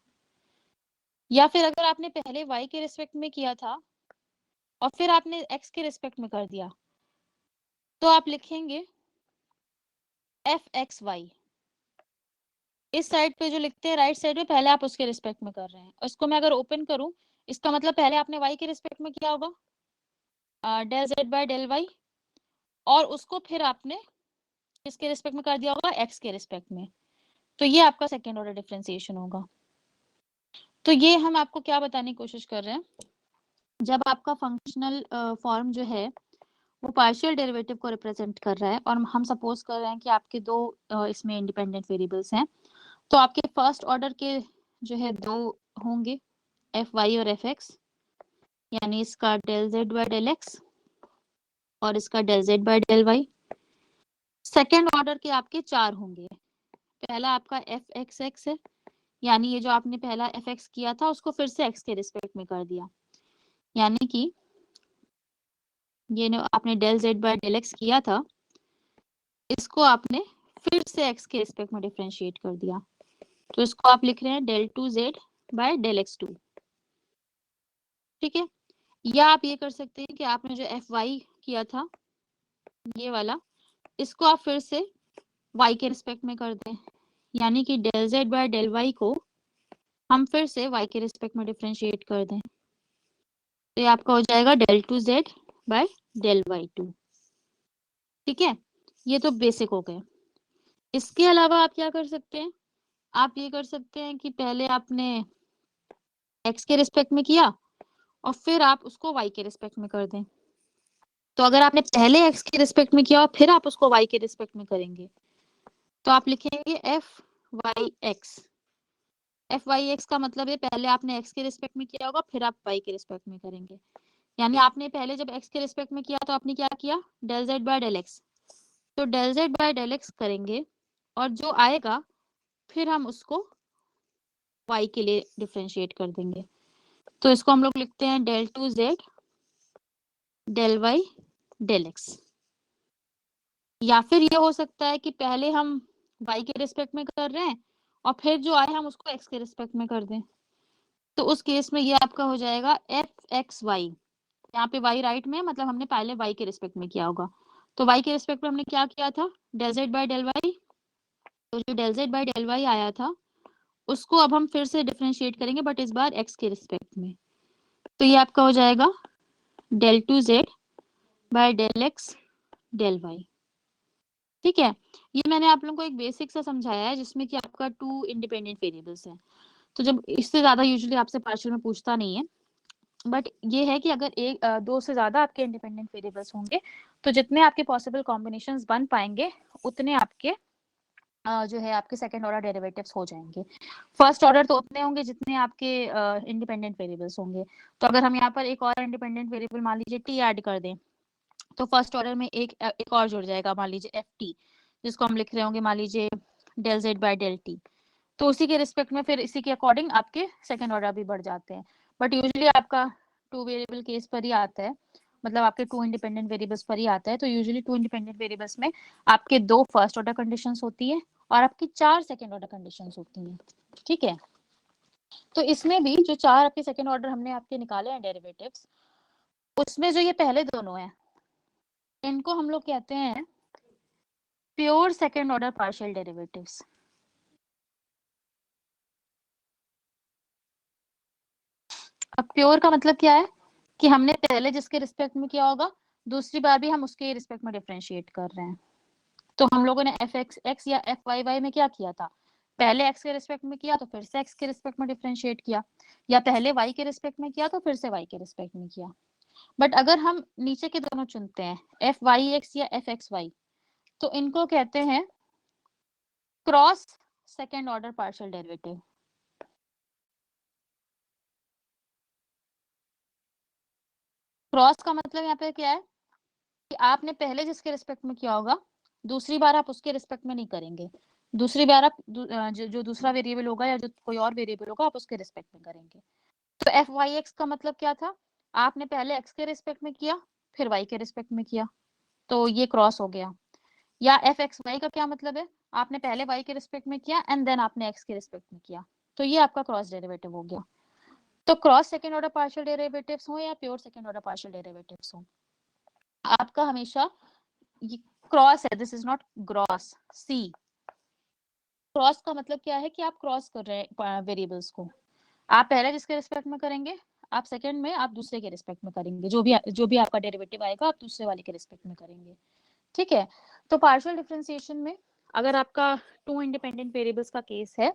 Speaker 2: या फिर अगर आपने पहले y के रिस्पेक्ट में किया था और फिर आपने x के रिस्पेक्ट में कर दिया तो आप लिखेंगे fxy। इस साइड पे जो लिखते हैं राइट साइड पे पहले आप उसके रिस्पेक्ट में कर रहे हैं, और इसको मैं अगर ओपन करूं इसका मतलब पहले आपने y के रिस्पेक्ट में किया होगा del z by del y, और उसको फिर आपने किसके रिस्पेक्ट में कर दिया होगा x के रिस्पेक्ट में। तो ये आपका सेकेंड ऑर्डर डिफरेंशिएशन होगा। तो ये हम आपको क्या बताने की कोशिश कर रहे हैं, जब आपका फंक्शनल फॉर्म जो है वो पार्शियल डेरिवेटिव को रिप्रेजेंट कर रहा है और हम सपोज कर रहे हैं कि आपके दो इसमें इंडिपेंडेंट वेरिएबल्स हैं, तो आपके फर्स्ट ऑर्डर के जो है दो होंगे fy और fx, यानी इसका del z by del x और इसका del z by del y। Second order के आपके चार होंगे, पहला आपका fxx है, यानी ये जो आपने पहला fx किया था उसको फिर से x के रिस्पेक्ट में कर दिया, यानी कि ये आपने del z by del x किया था इसको आपने फिर से x के रिस्पेक्ट में डिफरेंशिएट कर दिया, तो इसको आप लिख रहे हैं del 2z by del x2। ठीक है, या आप ये कर सकते हैं कि आपने जो fy किया था ये वाला इसको आप फिर से y के रिस्पेक्ट में कर दें, यानी कि del z by del y को हम फिर से y के रिस्पेक्ट में डिफरेंशिएट कर दें, तो ये आपका हो जाएगा del 2z by del y2। ठीक है, ये तो बेसिक हो गए। इसके अलावा आप क्या कर सकते हैं, आप ये कर सकते हैं कि पहले आपने x के रिस्पेक्ट में किया और फिर आप उसको y के रिस्पेक्ट में कर दें। तो अगर आपने पहले x के रिस्पेक्ट में किया और फिर आप उसको y के रिस्पेक्ट में करेंगे तो आप लिखेंगे fyx का मतलब है पहले आपने x के रिस्पेक्ट में किया होगा फिर आप y के रिस्पेक्ट में करेंगे, यानी आपने पहले जब x के रिस्पेक्ट में किया तो आपने क्या किया del z by del x, तो del z by del x करेंगे और जो आएगा फिर हम उसको y के लिए डिफरेंशिएट कर देंगे, तो इसको हम लोग लिखते हैं del 2z del y del x। या फिर ये हो सकता है कि पहले हम y के रिस्पेक्ट में कर रहे हैं और फिर जो आए हम उसको x के रिस्पेक्ट में कर दें, तो उस केस में ये आपका हो जाएगा fxy। यहाँ पे y राइट में मतलब हमने पहले y के रिस्पेक्ट में किया होगा, तो y के रिस्पेक्ट में हमने क्या किया था del z by del y, तो जो del z by del y आया था उसको अब हम फिर से डिफरेंशिएट करेंगे बट इस बार x के रिस्पेक्ट में, तो ये आपका हो जाएगा del 2z by del x del y। ठीक है, ये मैंने आप लोगों को एक बेसिक सा समझाया है जिसमें कि आपका टू इंडिपेंडेंट वेरिएबल्स हैं, तो जब इससे ज्यादा यूजुअली आपसे पार्शियल में पूछता नहीं है, बट ये है कि अगर एक दो से ज्यादा आपके इंडिपेंडेंट वेरिएबल्स होंगे तो जितने आपके पॉसिबल कॉम्बिनेशंस बन पाएंगे उतने आपके जो है आपके सेकंड ऑर्डर डेरिवेटिव्स हो जाएंगे। फर्स्ट ऑर्डर तो उतने होंगे जितने आपके इंडिपेंडेंट वेरिएबल्स होंगे, तो अगर हम यहाँ पर एक और इंडिपेंडेंट वेरिएबल मान लीजिए टी ऐड कर दें तो फर्स्ट ऑर्डर में एक और जुड़ जाएगा, मान लीजिए ft, जिसको हम लिख रहे होंगे मान लीजिए del z by del t, तो उसी के रिस्पेक्ट में फिर इसी के अकॉर्डिंग आपके सेकंड ऑर्डर भी बढ़ जाते हैं, बट यूजुअली आपका टू वेरिएबल केस पर ही आता है, मतलब आपके टू इंडिपेंडेंट वेरिएबल्स पर ही आता है, तो यूजुअली टू इंडिपेंडेंट वेरिएबल्स में आपके दो फर्स्ट ऑर्डर कंडीशंस होती है और आपकी चार सेकंड ऑर्डर कंडीशंस होती हैं। ठीक है, तो इसमें भी जो चार आपके सेकंड ऑर्डर हमने आपके निकाले हैं डेरिवेटिव्स, उसमें जो ये पहले दोनों हैं इनको हम लोग कहते हैं pure second order partial derivatives. अब प्योर का मतलब क्या है कि हमने पहले जिसके रिस्पेक्ट में किया होगा दूसरी बार भी हम उसके रिस्पेक्ट में डिफरेंशिएट कर रहे हैं। तो हम लोगों ने एफ एक्स एक्स या एफ वाई वाई में क्या किया था, पहले एक्स के रिस्पेक्ट में किया तो फिर से एक्स के रिस्पेक्ट में डिफरेंशिएट किया, या पहले वाई के रिस्पेक्ट में किया तो फिर से वाई के रिस्पेक्ट में किया। बट अगर हम नीचे के दोनों चुनते हैं एफ वाई एक्स या एफ एक्स वाई, तो इनको कहते हैं cross second order partial derivative. Cross का मतलब यहाँ पे क्या है कि आपने पहले जिसके रिस्पेक्ट में किया होगा दूसरी बार आप उसके रिस्पेक्ट में नहीं करेंगे, दूसरी बार आप जो दूसरा वेरिएबल होगा या जो कोई और वेरिएबल होगा आप उसके रिस्पेक्ट में करेंगे। तो एफ वाई एक्स का मतलब क्या था, आपने पहले एक्स के रिस्पेक्ट में किया फिर वाई के रिस्पेक्ट में किया, तो ये क्रॉस हो गया। या एफ एक्स वाई का क्या मतलब है, आपने पहले वाई के रिस्पेक्ट में किया एंड देन आपने एक्स के रिस्पेक्ट में किया, तो ये आपका क्रॉस डेरिवेटिव हो गया। तो cross second order partial derivatives हो या pure second order partial derivatives हो, आपका हमेशा ये क्रॉस है, this is not gross. See cross का मतलब क्या है कि आप क्रॉस कर रहे हैं वेरिएबल्स को, आप पहले जिसके रिस्पेक्ट में करेंगे आप सेकंड में आप दूसरे के रिस्पेक्ट में करेंगे, जो भी आपका डेरिवेटिव आएगा आप दूसरे वाले के रिस्पेक्ट में करेंगे। ठीक है, तो पार्शियल डिफरेंशिएशन में अगर आपका टू इंडिपेंडेंट वेरिएबल्स का केस है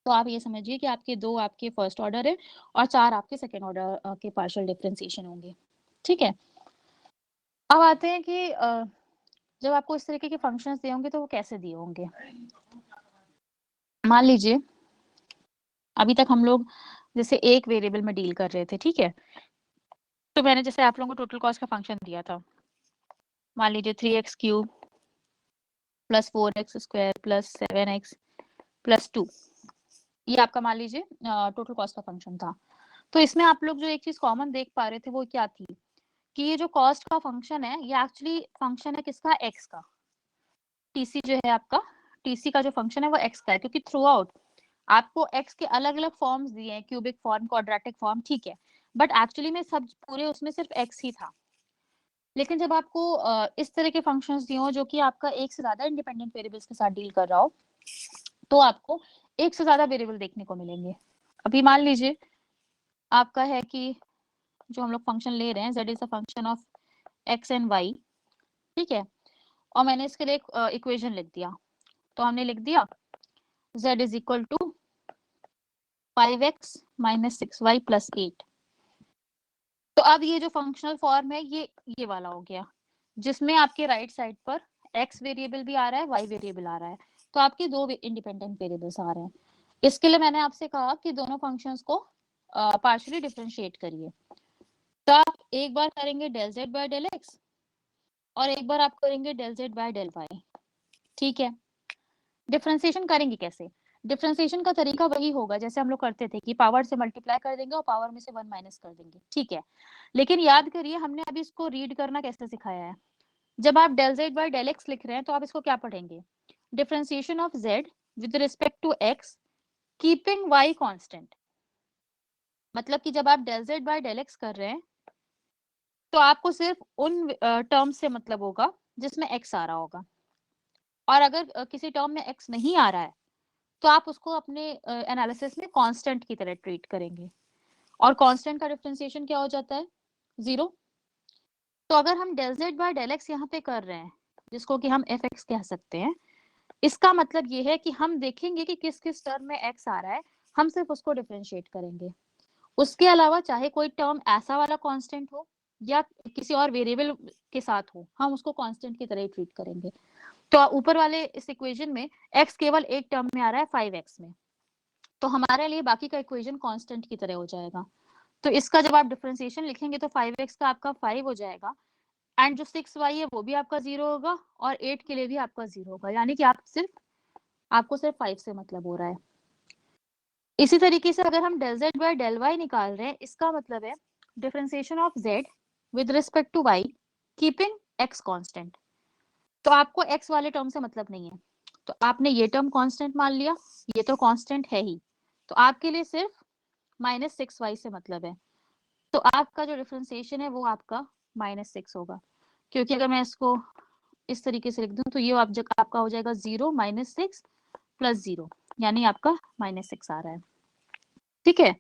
Speaker 2: तो आप ये समझिए कि आपके दो आपके फर्स्ट ऑर्डर है और चार आपके सेकेंड ऑर्डर के पार्शियल डिफरेंशिएशन होंगे। ठीक है, अब आते हैं कि जब आपको इस तरीके के फंक्शंस दिए होंगे तो वो कैसे दिए होंगे। मान लीजिए अभी तक हम लोग जैसे एक वेरिएबल में डील कर रहे थे, ठीक है, तो मैंने जैसे आप लोगों को टोटल कॉस्ट का फंक्शन दिया था, मान लीजिए 3x cube plus 4x square plus 7x plus 2, ये आपका मान लीजिए टोटल कॉस्ट का फंक्शन था। तो इसमें आप लोग जो एक चीज कॉमन देख पा रहे थे वो क्या थी कि ये जो कॉस्ट का फंक्शन है ये एक्चुअली फंक्शन है किसका, एक्स का। टीसी जो है आपका, टीसी का जो फंक्शन है वो एक्स का है, क्योंकि थ्रू आउट आपको एक्स के अलग अलग फॉर्म्स दिए हैं, क्यूबिक फॉर्म, क्वाड्रेटिक फॉर्म, ठीक है, बट एक्चुअली में सब पूरे उसमें सिर्फ एक्स ही था। लेकिन जब आपको इस तरह के फंक्शंस दिए हो जो कि आपका एक से ज्यादा इंडिपेंडेंट वेरिएबल्स के साथ डील कर रहा हो, तो आपको एक से ज्यादा वेरिएबल देखने को मिलेंगे। अभी मान लीजिए आपका है कि जो हम लोग फंक्शन ले रहे हैं z is a function of x and y, ठीक है, और मैंने इसके लिए एक इक्वेशन लिख दिया, तो हमने लिख दिया z इज इक्वल टू 5x माइनस 6y प्लस 8। तो अब ये जो फंक्शनल फॉर्म है ये वाला हो गया, जिसमें आपके राइट साइड पर x वेरिएबल भी आ रहा है, y वेरिएबल आ रहा है, तो आपके दो इंडिपेंडेंट वेरिएबल्स आ रहे हैं। इसके लिए मैंने आपसे कहा कि दोनों फंक्शंस को पार्शियली डिफरेंशिएट करिए, तो आप एक बार करेंगे del z by del x और एक बार आप करेंगे del z by del y। ठीक है, डिफरेंशिएशन करेंगे कैसे, डिफरेंशिएशन का तरीका वही होगा जैसे हम लोग करते थे कि पावर से मल्टीप्लाई कर देंगे और पावर में से 1 माइनस कर देंगे, ठीक है। लेकिन याद करिए हमने अभी इसको रीड करना कैसे सिखाया है, जब आप del z by del x लिख रहे हैं तो आप इसको क्या पढ़ेंगे, differentiation of z with respect to x keeping y constant. मतलब कि जब आप del z by del x कर रहे हैं तो आपको सिर्फ उन टर्म से मतलब होगा जिसमें x आ रहा होगा, और अगर किसी टर्म में x नहीं आ रहा है तो आप उसको अपने एनालिसिस में कांस्टेंट की तरह ट्रीट करेंगे, और कांस्टेंट का डिफरेंशिएशन क्या हो जाता है, 0। तो अगर हम del z by del x यहाँ पे कर रहे हैं जिसको कि हम एफ एक्स कह सकते हैं, इसका मतलब ये है कि हम देखेंगे कि किस किस टर्म में x आ रहा है, हम सिर्फ उसको डिफरेंशिएट करेंगे। उसके अलावा चाहे कोई टर्म ऐसा वाला कांस्टेंट हो या किसी और वेरिएबल के साथ हो, हम उसको कांस्टेंट की तरह ही ट्रीट करेंगे। तो ऊपर वाले इस इक्वेशन में x केवल एक टर्म में आ रहा है 5x में, तो हमारे लिए बाकी का इक्वेशन कांस्टेंट की तरह हो जाएगा। तो इसका जब आप डिफरेंशिएशन लिखेंगे तो 5x का आपका 5 हो जाएगा, एंड जो 6y है वो भी आपका 0 होगा और 8 के लिए भी आपका 0 होगा, यानी कि आपको सिर्फ 5 से मतलब हो रहा है। इसी तरीके से अगर हम del z by del y निकाल रहे हैं, इसका मतलब है differentiation of z with respect to y keeping x constant. तो आपको x वाले टर्म से मतलब नहीं है, तो आपने ये टर्म कांस्टेंट मान लिया, ये तो कांस्टेंट है ही, तो आपके लिए सिर्फ माइनस 6y से मतलब है, तो आपका जो डिफरेंशिएशन है वो आपका -6 होगा, क्योंकि अगर मैं इसको इस तरीके से लिख दूं तो ये आपका हो जाएगा 0 -6 प्लस 0, यानी आपका -6 आ रहा है। ठीक है,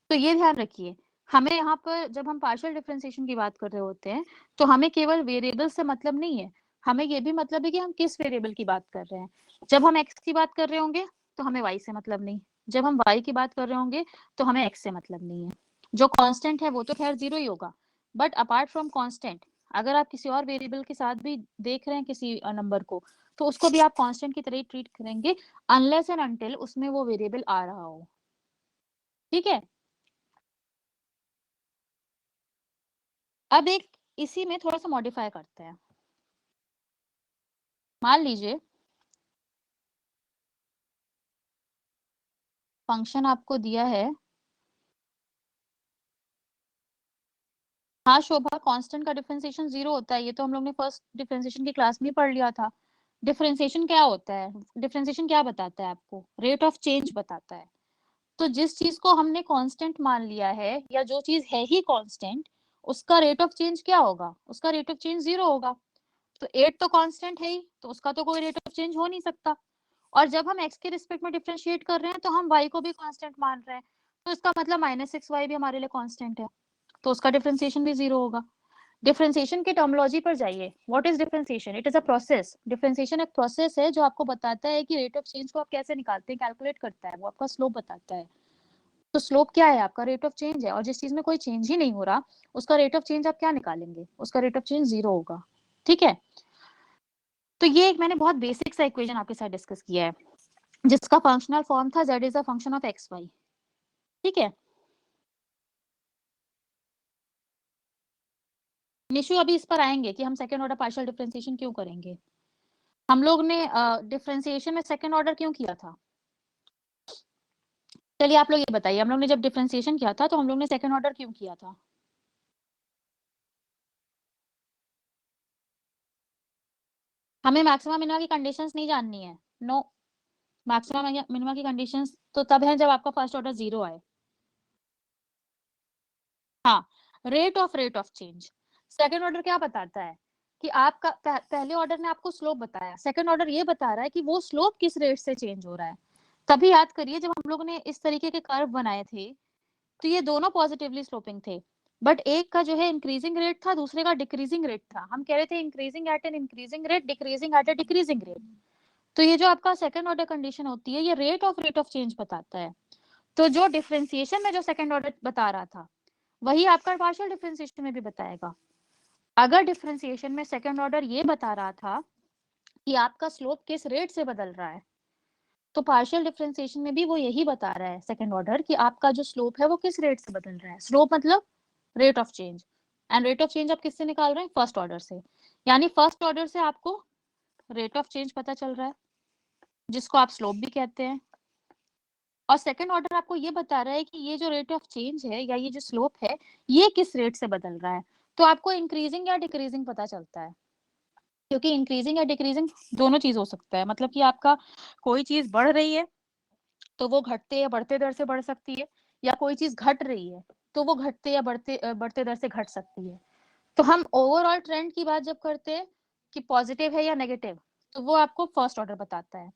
Speaker 2: तो ये ध्यान रखिए, हमें यहाँ पर जब हम पार्शियल डिफरेंशिएशन की बात कर रहे होते हैं, तो हमें केवल वेरिएबल से मतलब नहीं है, हमें ये भी मतलब है कि हम किस वेरिएबल की बात कर रहे हैं। जब हम x की बात कर रहे होंगे, तो हमें y से मतलब नहीं, जब हम y की बात कर रहे होंगे, तो हमें x से मतलब नहीं है। जो कांस्टेंट है वो तो खैर 0 ही होगा, बट अपार्ट फ्रॉम कांस्टेंट, अगर आप किसी और वेरिएबल के साथ भी देख रहे हैं किसी नंबर को, तो उसको भी आप कांस्टेंट की तरह ही ट्रीट करेंगे, अनलेस एंड अनटिल उसमें वो वेरिएबल आ रहा हो। ठीक है। अब एक इसी में थोड़ा सा मॉडिफाई करते हैं। मान लीजिए फंक्शन आपको दिया है, हाँ शोभा, कांस्टेंट का डिफरेंशिएशन 0 होता है, ये तो हम लोग ने फर्स्ट डिफरेंशिएशन की क्लास में पढ़ लिया था। डिफरेंशिएशन क्या होता है, डिफरेंशिएशन क्या बताता है आपको, रेट ऑफ चेंज बताता है। तो जिस चीज को हमने कांस्टेंट मान लिया है, या जो चीज है ही कांस्टेंट, उसका रेट ऑफ चेंज क्या होगा, उसका रेट ऑफ चेंज 0 होगा। तो 8 तो कांस्टेंट है ही, तो उसका तो कोई रेट ऑफ चेंज हो नहीं सकता। और जब हम x के रिस्पेक्ट में डिफरेंशिएट कर रहे हैं, तो हम y को भी कांस्टेंट मान रहे हैं, तो इसका मतलब -6y भी हमारे लिए कांस्टेंट है, तो उसका डिफरेंशिएशन भी 0 होगा। डिफरेंशिएशन की टर्मिनोलॉजी पर जाइए। What is differentiation? It is a process. Differentiation एक प्रोसेस है जो आपको बताता है कि रेट ऑफ चेंज को आप कैसे निकालते हैं, कैलकुलेट करता है, वो आपका स्लोप बताता है। तो स्लोप क्या है? आपका रेट ऑफ चेंज है, और जिस चीज में कोई चेंज ही नहीं हो रहा, उसका रेट ऑफ चेंज आप क्या निकालेंगे? उसका रेट ऑफ चेंज 0 होगा। ठीक है। तो ये एक मैंने बहुत बेसिक सा इक्वेशन आपके साथ डिस्कस किया है, जिसका फंक्शनल फॉर्म था z is a function of X Y. ठीक है। निशु अभी इस पर आएंगे कि हम सेकंड ऑर्डर पार्शियल डिफरेंशिएशन क्यों करेंगे, हम लोग ने डिफरेंशिएशन में सेकंड ऑर्डर क्यों किया था। चलिए आप लोग ये बताइए, हम लोग ने जब डिफरेंशिएशन किया था, तो हम लोग ने सेकंड ऑर्डर क्यों किया था? हमें मैक्सिमम मिनिमा की कंडीशंस नहीं जाननी है। नो, मैक्सिमम मिनिमा की कंडीशंस तो तब है जब आपका फर्स्ट ऑर्डर 0 आए। हाँ, rate of change. Second order क्या बताता है कि आपका पहले ऑर्डर ने आपको स्लोप बताया, सेकंड ऑर्डर ये बता रहा है कि वो स्लोप किस रेट से चेंज हो रहा है। तभी याद करिए जब हम लोगों ने इस तरीके के कर्व बनाए थे, तो ये दोनों पॉजिटिवली स्लोपिंग थे, बट एक का जो है इंक्रीजिंग रेट था, दूसरे का डिक्रीजिंग रेट था। हम कह रहे थे increasing at an increasing rate, decreasing eight A decreasing rate. तो ये जो आपका सेकंड ऑर्डर कंडीशन होती है, ये रेट ऑफ चेंज बताता है। तो जो डिफरेंशिएशन में जो सेकंड ऑर्डर बता रहा था, वही आपका पार्शियल डिफरेंशिएशन में भी बताएगा। अगर डिफरेंशिएशन में सेकंड ऑर्डर ये बता रहा था कि आपका स्लोप किस रेट से बदल रहा है, तो पार्शियल डिफरेंशिएशन में भी वो यही बता रहा है सेकंड ऑर्डर कि आपका जो स्लोप है वो किस रेट से बदल रहा है। स्लोप मतलब rate of change, and rate of change आप किससे निकाल रहे हैं? फर्स्ट ऑर्डर से। यानी फर्स्ट ऑर्डर से आपको रेट ऑफ चेंज पता चल रहा है, जिसको आप स्लोप भी कहते हैं। और सेकंड ऑर्डर आपको ये बता रहा है कि ये जो रेट ऑफ चेंज है, या ये जो स्लोप है, ये किस रेट से बदल रहा है। तो आपको इंक्रीजिंग या डिक्रीजिंग पता चलता है, क्योंकि इंक्रीजिंग या डिक्रीजिंग दोनों चीज हो सकता है। मतलब कि आपका कोई चीज बढ़ रही है, तो वो घटते या बढ़ते दर से बढ़ सकती है, या कोई चीज घट रही है, तो वो घटते या बढ़ते दर से घट सकती है। तो हम ओवरऑल ट्रेंड की बात जब करते हैं कि पॉजिटिव है या नेगेटिव, तो वो आपको फर्स्ट ऑर्डर बताता है।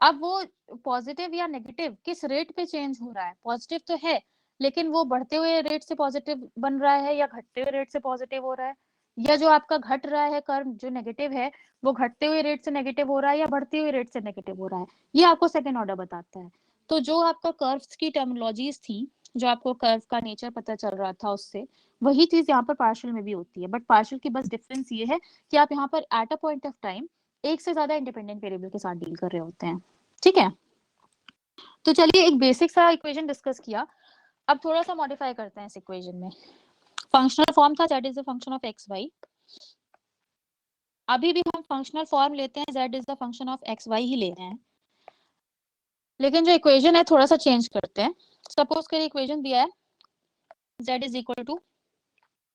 Speaker 2: अब वो पॉजिटिव या नेगेटिव किस रेट पे चेंज हो रहा है, पॉजिटिव तो है, लेकिन वो बढ़ते हुए रेट से पॉजिटिव बन रहा है, या घटते हुए रेट से पॉजिटिव हो रहा है, या जो आपका घट रहा है कर्व जो नेगेटिव है, वो घटते हुए रेट से नेगेटिव हो रहा है, या बढ़ते हुए रेट से नेगेटिव हो रहा है, ये आपको सेकंड ऑर्डर बताता है। तो जो आपका कर्व्स की टर्मिनोलॉजीज थी, जो आपको कर्व का नेचर पता चल रहा था उससे, वही चीज यहाँ पर पार्शियल में भी होती है। बट पार्शियल की बस डिफरेंस ये है कि आप यहाँ पर at a point of time एक से ज्यादा इंडिपेंडेंट वेरिएबल के साथ डील कर रहे होते हैं। ठीक है। तो चलिए एक बेसिक सा इक्वेशन डिस्कस किया, अब थोड़ा सा मॉडिफाई करते हैं इस इक्वेशन में। फंक्शनल फॉर्म था z is the function of X Y. अभी भी हम फंक्शनल फॉर्म लेते हैं, z is the function of X Y ही ले रहे हैं, लेकिन जो इक्वेशन है थोड़ा सा चेंज करते हैं। सपोज करिए इक्वेशन दिया है z is equal to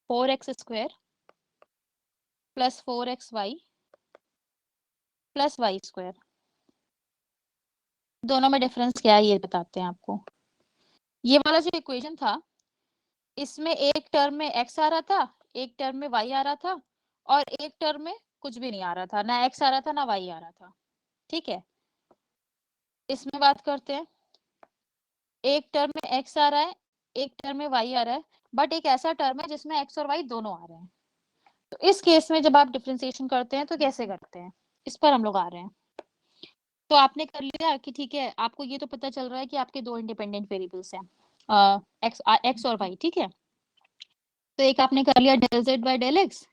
Speaker 2: 4x square plus 4xy plus Y square. दोनों में डिफरेंस क्या है ये बताते हैं आपको। ये वाला जो इक्वेशन था, इसमें एक टर्म में x आ रहा था, एक टर्म में y आ रहा था, और एक टर्म में कुछ भी नहीं आ रहा था, ना x आ रहा था ना y आ रहा था। ठीक है। इसमें बात करते हैं, एक टर्म में x आ रहा है, एक टर्म में y आ रहा है, बट एक ऐसा टर्म है जिसमें x और y दोनों आ रहे हैं। तो इस केस में जब आप डिफरेंशिएशन करते हैं तो कैसे करते हैं, इस पर हम लोग आ रहे हैं। तो आपने कर लिया कि ठीक है, आपको ये तो पता चल रहा है कि आपके दो इंडिपेंडेंट वेरिएबल्स हैं, x और y, ठीक है। तो एक आपने कर लिया del z by del x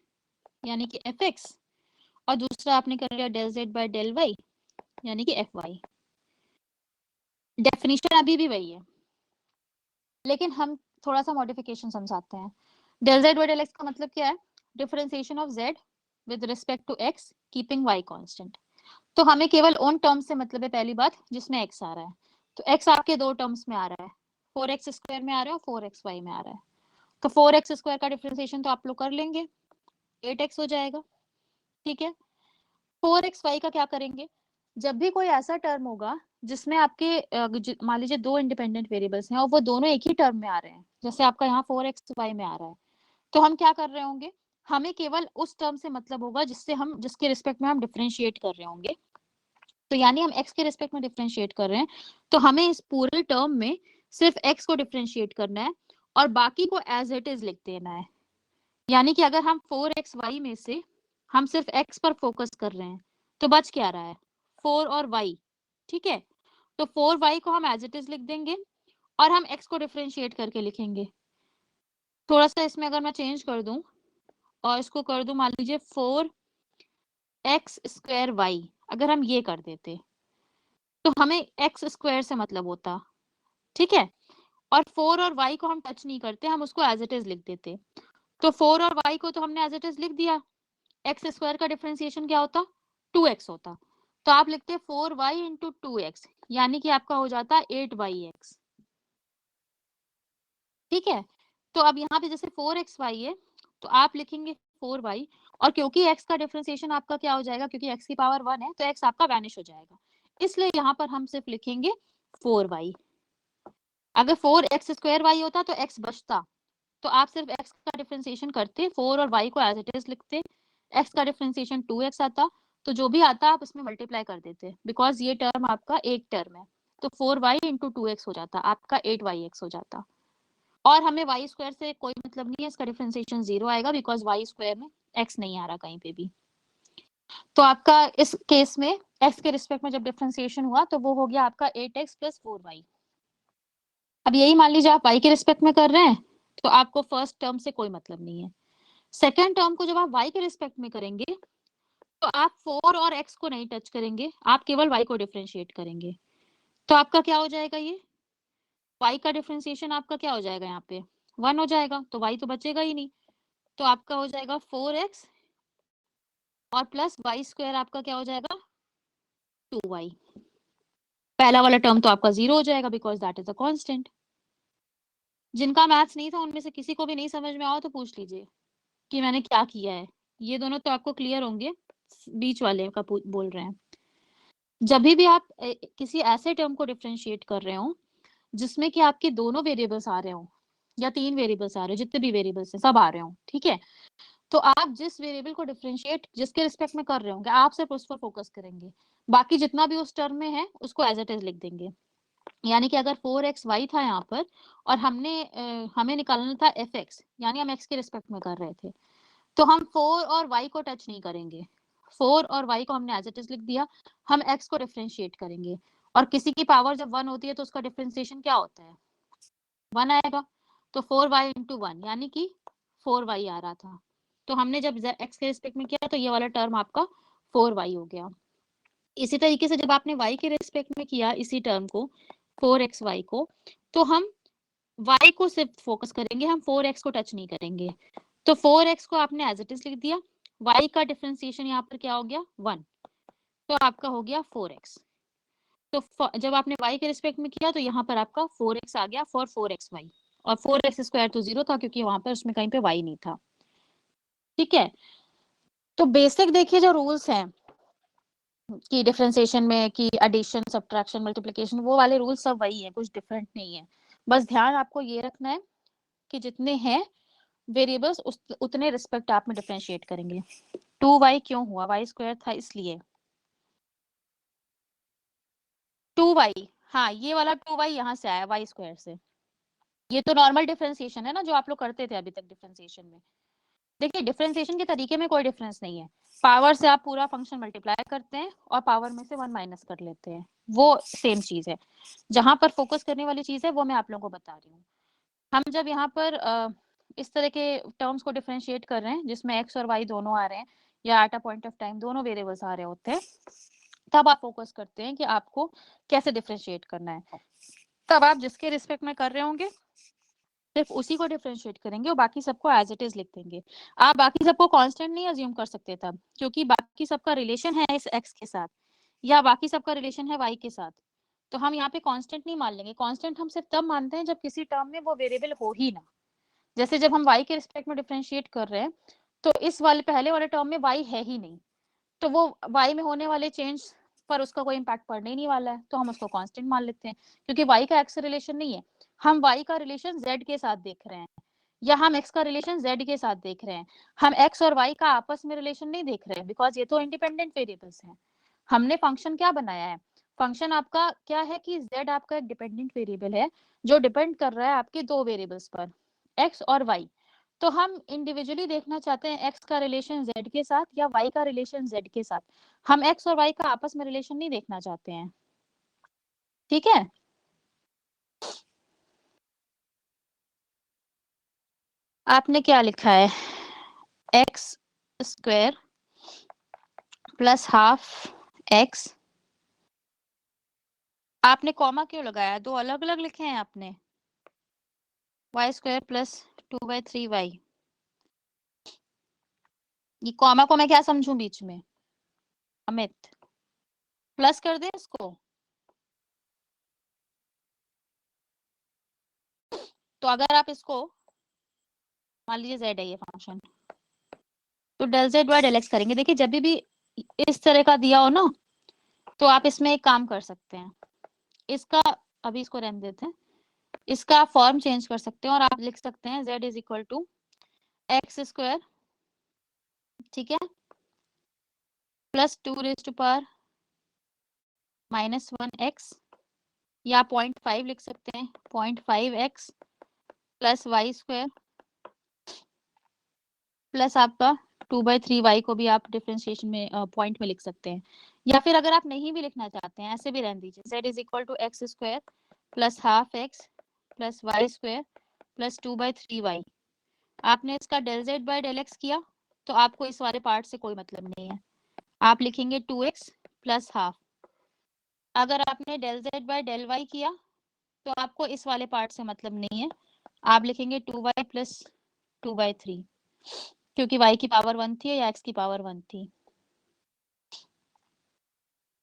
Speaker 2: यानी कि fx, और दूसरा आपने कर लिया del z by del y यानी कि fy। डेफिनेशन अभी भी वही है, लेकिन हम थोड़ा सा मॉडिफिकेशन समझाते हैं। del z by del x का मतलब क्या है, differentiation of z with respect to x keeping y constant. तो हमें केवल उन टर्म्स से मतलब है, पहली बात जिसमें x आ रहा है। तो x आपके दो टर्म्स में आ रहा है, 4x स्क्वायर में आ रहा है और 4xy में आ रहा है। तो 4x स्क्वायर का डिफरेंशिएशन तो आप लोग कर लेंगे, 8x हो जाएगा, ठीक है। 4xy का क्या करेंगे, जब भी कोई ऐसा टर्म होगा जिसमें आपके मान लीजिए दो इंडिपेंडेंट वेरिएबल्स हैं और वो दोनों एक ही टर्म में आ रहे हैं, जैसे आपका यहाँ 4xy में आ रहा है, तो हम क्या कर रहे होंगे, हमें केवल उस टर्म से मतलब होगा जिसके रिस्पेक्ट में हम डिफरेंशिएट कर रहे होंगे। तो यानी हम x के रिस्पेक्ट में डिफरेंशिएट कर रहे हैं, तो हमें इस पूरे टर्म में सिर्फ x को डिफरेंशिएट करना है और बाकी को एज इट इज लिख देना है। यानी कि अगर हम 4xy में से हम सिर्फ x पर फोकस कर रहे हैं तो बच क्या रहा है, 4 और y, ठीक है। तो 4y को हम एज इट इज लिख देंगे और हम x को डिफरेंशिएट करके लिखेंगे। थोड़ा सा इसमें अगर मैं चेंज कर दूं और इसको कर दूं मान लीजिए 4x स्क्वायर y, अगर हम ये कर देते तो हमें x स्क्वायर से मतलब होता, ठीक है। और 4 और y को हम टच नहीं करते, हम उसको एज इट इज लिख देते। तो 4 और y को तो हमने एज इट इज लिख दिया, एक्स स्क्वायर का डिफरेंशिएशन क्या होता, 2x होता। तो आप लिखते 4y इंटू 2x, यानी कि आपका हो जाता 8yx, ठीक है। तो अब यहाँ पे जैसे 4xy है तो आप लिखेंगे 4y, और क्योंकि x का डिफरेंशिएशन आपका क्या हो जाएगा, क्योंकि x की पावर 1 है तो x आपका वैनिश हो जाएगा, इसलिए यहाँ पर हम सिर्फ लिखेंगे 4y। अगर 4x स्क्वायर y होता तो x बचता, तो आप सिर्फ x का डिफरेंशिएशन करते, 4 और y को एज इट इज लिखते, x का डिफरेंशिएशन 2x आता, तो जो भी आता आप इसमें मल्टीप्लाई कर देते, बिकॉज ये टर्म आपका एक टर्म है, तो 4y इंटू 2x हो जाता, आपका 8yx हो जाता। और हमें y स्क्वायर से कोई मतलब नहीं है, इसका डिफरेंशिएशन 0 आएगा, बिकॉज y स्क्वायर में x नहीं आ रहा कहीं पे भी। तो आपका इस केस में x के रिस्पेक्ट में जब डिफरेंशिएशन हुआ तो वो हो गया आपका 8x प्लस 4y। अब यही मान लीजिए आप y के रिस्पेक्ट में कर रहे हैं तो आपको फर्स्ट टर्म से कोई मतलब नहीं है। सेकेंड टर्म को जब आप y के रिस्पेक्ट में करेंगे तो आप 4 और x को नहीं टच करेंगे, आप केवल y को डिफरेंशिएट करेंगे। तो आपका क्या हो जाएगा, ये y का डिफरेंशिएशन आपका क्या हो जाएगा, यहाँ पे 1 हो जाएगा, तो y तो बचेगा ही नहीं। तो आपका हो जाएगा 4x और प्लस y स्क्वायर आपका क्या हो जाएगा 2y। पहला वाला टर्म तो आपका 0 हो जाएगा because that is a constant. जिनका मैथ्स नहीं था उनमें से किसी को भी नहीं समझ में आओ तो पूछ लीजिए कि मैंने क्या किया है। ये दोनों तो आपको क्लियर होंगे, बीच वाले का बोल रहे हैं। जब भी आप किसी ऐसे टर्म को डिफरेंशिएट कर रहे हो जिसमें कि आपके दोनों वेरिएबल्स आ रहे हो या 3 वेरिएबल्स आ रहे हो, जितने भी वेरिएबल्स हैं सब आ रहे हो, ठीक है। तो आप जिस वेरिएबल को डिफरेंशिएट जिसके रिस्पेक्ट में कर रहे होंगे आप सिर्फ उस पर फोकस करेंगे, बाकी जितना भी उस टर्म में है उसको एज इट इज लिख देंगे। यानी कि अगर 4xy था यहाँ पर और हमें निकालना था fx, यानी हम x के रिस्पेक्ट में कर रहे थे, तो हम 4 और y को टच नहीं करेंगे, 4 और y को हमने एज इट इज लिख दिया, हम x को डिफरेंशिएट करेंगे। और किसी की पावर जब 1 होती है तो उसका डिफरेंशिएशन क्या होता है, 1 आएगा। तो 4y इंटू 1 यानी कि 4y आ रहा था, तो हमने जब x के रिस्पेक्ट में किया तो ये वाला टर्म आपका 4y हो गया। इसी तरीके से जब आपने y के रिस्पेक्ट में किया इसी टर्म को 4xy को, तो हम y को सिर्फ फोकस करेंगे, हम 4x को टच नहीं करेंगे। तो 4x को आपने एज इट इज लिख दिया, y का डिफरेंशिएशन यहाँ पर क्या हो गया 1, तो आपका हो गया 4x। तो जब आपने y के रिस्पेक्ट में किया तो यहाँ पर आपका 4x आ गया फॉर 4xy, और 4x स्क्वायर तो 0 था क्योंकि वहां पर उसमें कहीं पे y नहीं था, ठीक है। तो बेसिक देखिए जो रूल्स हैं कि डिफरेंशिएशन में कि एडिशन सब्ट्रैक्शन मल्टीप्लिकेशन, वो वाले रूल्स सब वही है, कुछ डिफरेंट नहीं है। बस ध्यान आपको ये रखना है कि जितने हैं वेरिएबल्स उतने रिस्पेक्ट आप में डिफरेंशिएट करेंगे। 2y क्यों हुआ, y स्क्वायर था इसलिए 2y, हाँ ये वाला 2y यहाँ से आया y स्क्वायर से, ये तो नॉर्मल डिफरेंशिएशन है ना, जो आप लोग करते थे अभी तक डिफरेंशिएशन में। देखिए डिफरेंशिएशन के तरीके में कोई डिफरेंस नहीं है। पावर से आप पूरा फंक्शन मल्टीप्लाई करते हैं और पावर में से 1 माइनस कर लेते हैं, वो सेम चीज है। जहां पर फोकस करने वाली चीज है वो मैं आप लोगों को बता रही हूँ। हम जब यहाँ पर इस तरह के टर्म्स को डिफरेंशिएट कर रहे हैं जिसमें एक्स और वाई दोनों आ रहे हैं या at a point of time दोनों वेरिएबल्स आ रहे होते हैं, तब आप फोकस करते हैं कि आपको कैसे डिफरेंशिएट करना है। तब आप जिसके रिस्पेक्ट में कर रहे होंगे सिर्फ उसी को डिफरेंशिएट करेंगे और बाकी सबको एज इट इज लिख देंगे। आप बाकी सबको कांस्टेंट नहीं अज्यूम कर सकते तब, क्योंकि बाकी सबका रिलेशन है इस एक्स के साथ या बाकी सबका रिलेशन है वाई के साथ। तो हम यहाँ पे कांस्टेंट नहीं मान लेंगे। कांस्टेंट हम सिर्फ तब मानते हैं जब किसी टर्म में वो वेरिएबल हो ही ना। जैसे जब हम y के रिस्पेक्ट में डिफरेंशिएट कर रहे हैं तो इस वाले पहले वाले टर्म में y है ही नहीं, तो वो y में होने वाले चेंज पर उसका कोई इम्पैक्ट पड़ने ही नहीं वाला है, तो हम उसको कांस्टेंट मान लेते हैं क्योंकि y का x से रिलेशन नहीं है। हम y का रिलेशन z के साथ देख रहे हैं या हम x का रिलेशन z के साथ देख रहे हैं। हम x और y का आपस में रिलेशन नहीं देख रहे हैं बिकॉज ये तो इंडिपेंडेंट वेरिएबल्स हैं। हमने फंक्शन क्या बनाया है? फंक्शन आपका क्या है कि z आपका एक डिपेंडेंट वेरिएबल है जो डिपेंड कर रहा है आपके दो वेरिएबल्स पर, x और y। तो हम इंडिविजुअली देखना चाहते हैं x का रिलेशन z के साथ या y का रिलेशन z के साथ। हम x और y का आपस में रिलेशन नहीं देखना चाहते हैं। ठीक है, आपने क्या लिखा है? x square plus half x। आपने कॉमा क्यों लगाया? दो अलग अलग लिखे हैं आपने। y square plus 2/3y। ये कॉमा को मैं क्या समझूं बीच में? अमित, प्लस कर दे इसको। तो अगर आप इसको मान लीजिए z है ये फंक्शन, तो del z by del x करेंगे। देखिए जब भी इस तरह का दिया हो ना तो आप इसमें एक काम कर सकते हैं, इसका अभी इसको रहने देते हैं, इसका फॉर्म चेंज कर सकते हैं और आप लिख सकते हैं z is equal to X square, ठीक है, plus 2 raise to power -1x, या 0.5 लिख सकते हैं, 0.5x plus Y square plus आपका 2/3y को भी आप डिफरेंशिएशन में पॉइंट में लिख सकते हैं। या फिर अगर आप नहीं भी लिखना चाहते हैं ऐसे भी रहने दीजिए, z is equal to X square plus half X plus Y square plus 2/3y। आपने इसका del z by del x किया तो आपको इस वाले पार्ट से कोई मतलब नहीं है, आप लिखेंगे 2x प्लस हाफ। अगर आपने del z by del y किया तो आपको इस वाले पार्ट से मतलब नहीं है, आप लिखेंगे 2y प्लस 2/3, क्योंकि y की पावर 1 थी या x की पावर 1 थी।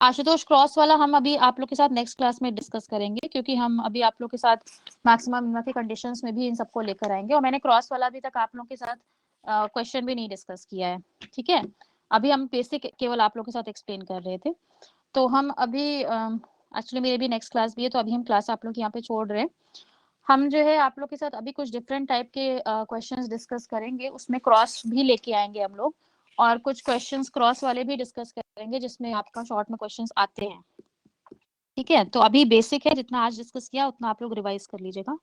Speaker 2: आशुतोष क्रॉस वाला हम अभी आप लोग के साथ नेक्स्ट क्लास में डिस्कस करेंगे, क्योंकि हम अभी आप लोग के साथ मैक्सिमम मिनिमम के कंडीशंस में भी इन सबको लेकर आएंगे। और मैंने क्रॉस वाला अभी तक आप लोग के साथ क्वेश्चन भी नहीं डिस्कस किया है, ठीक है। अभी हम बेसिक केवल आप लोग के साथ एक्सप्लेन कर रहे थे। तो हम अभी एक्चुअली मेरे भी नेक्स्ट क्लास भी है, तो अभी हम क्लास आप लोग यहाँ पे छोड़ रहे हैं। हम जो है आप लोग के साथ अभी कुछ डिफरेंट टाइप के क्वेश्चंस डिस्कस करेंगे, उसमें क्रॉस भी लेके आएंगे हम लोग, और कुछ क्वेश्चंस क्रॉस वाले भी डिस्कस करेंगे जिसमें आपका शॉर्ट में क्वेश्चंस आते हैं। ठीक है, तो अभी बेसिक है, जितना आज डिस्कस किया उतना आप लोग रिवाइज कर लीजिएगा।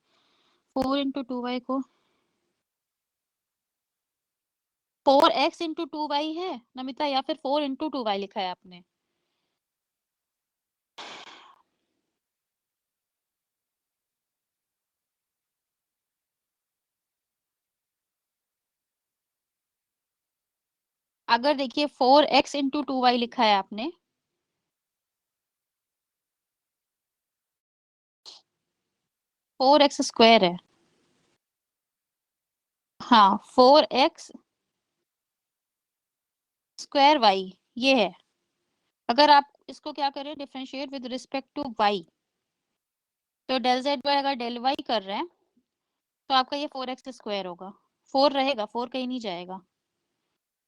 Speaker 2: 4 इंटू 2y को 4x इंटू 2y है नमिता, या फिर 4 इंटू 2y लिखा है आपने? अगर देखिए 4x इंटू 2y लिखा है आपने, फोर एक्स स्क्वायर है। हाँ 4x स्क्वायर y ये है। अगर आप इसको क्या करें, differentiate with respect to y, तो डेल z बाय अगर डेल y कर रहे हैं तो आपका ये 4x स्क्वायर होगा। 4 रहेगा, 4 कहीं नहीं जाएगा।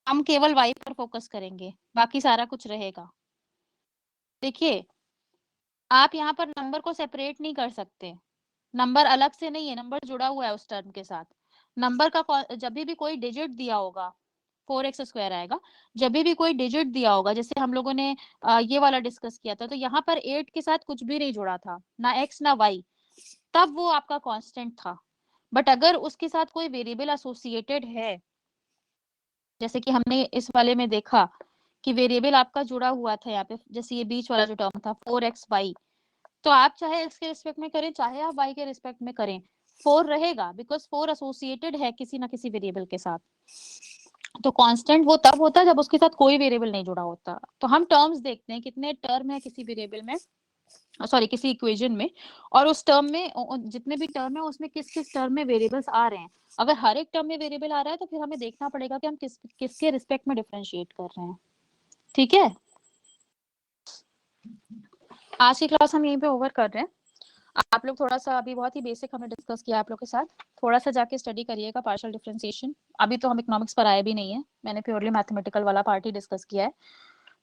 Speaker 2: हम केवल y पर फोकस करेंगे, बाकी सारा कुछ रहेगा। देखिए आप यहाँ पर नंबर को सेपरेट नहीं कर सकते, नंबर अलग से नहीं है, नंबर जुड़ा हुआ है उस टर्म के साथ। नंबर का जब भी कोई डिजिट दिया होगा 4x स्क्वायर आएगा। जब भी कोई डिजिट दिया होगा, जैसे हम लोगों ने ये वाला डिस्कस किया था, तो यहाँ पर 8 के साथ कुछ भी नहीं जुड़ा था, ना x ना y। तब वो आपका कांस्टेंट था। बट अगर उसके साथ कोई वेरिएबल एसोसिएटेड है, जैसे कि हमने इस वाले में देखा कि वेरिएबल आपका जुड़ा हुआ था यहाँ पे, जैसे ये बीच वाला जो टर्म था 4xy, तो आप चाहे x के रिस्पेक्ट में करें चाहे आप y के रिस्पेक्ट में करें, 4 रहेगा, बिकॉज 4 एसोसिएटेड है किसी ना किसी वेरिएबल के साथ। तो कांस्टेंट वो तब होता है जब उसके साथ कोई वेरिएबल नहीं जुड़ा होता। तो हम टर्म्स देखते हैं कितने टर्म है किसी वेरिएबल में, सॉरी किसी इक्वेशन में, और उस टर्म में जितने भी टर्म है उसमें किस किस टर्म में वेरिएबल्स आ रहे हैं। अगर हर एक टर्म में वेरिएबल आ रहा है तो फिर हमें देखना पड़ेगा कि हम किसके रिस्पेक्ट में डिफरेंशिएट कर रहे हैं। ठीक है, आज की क्लास हम यहीं पे ओवर कर रहे हैं। आप लोग थोड़ा सा अभी बहुत ही बेसिक हमने डिस्कस किया आप लोग के साथ, थोड़ा सा जाके स्टडी करिएगा पार्शियल डिफरेंशिएशन। अभी तो हम इकोनॉमिक्स पर आए भी नहीं है, मैंने प्योरली मैथमेटिकल वाला पार्ट ही डिस्कस किया है।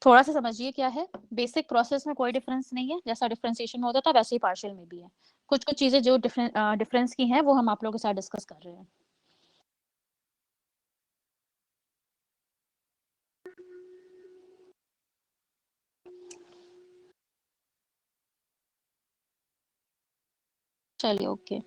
Speaker 2: थोड़ा सा समझिए क्या है, बेसिक प्रोसेस में कोई डिफरेंस नहीं है, जैसा डिफरेंशिएशन में होता था वैसे ही पार्शियल में भी है। कुछ कुछ चीजें जो डिफरेंस की हैं वो हम आप लोगों के साथ डिस्कस कर रहे हैं। चलिए ओके।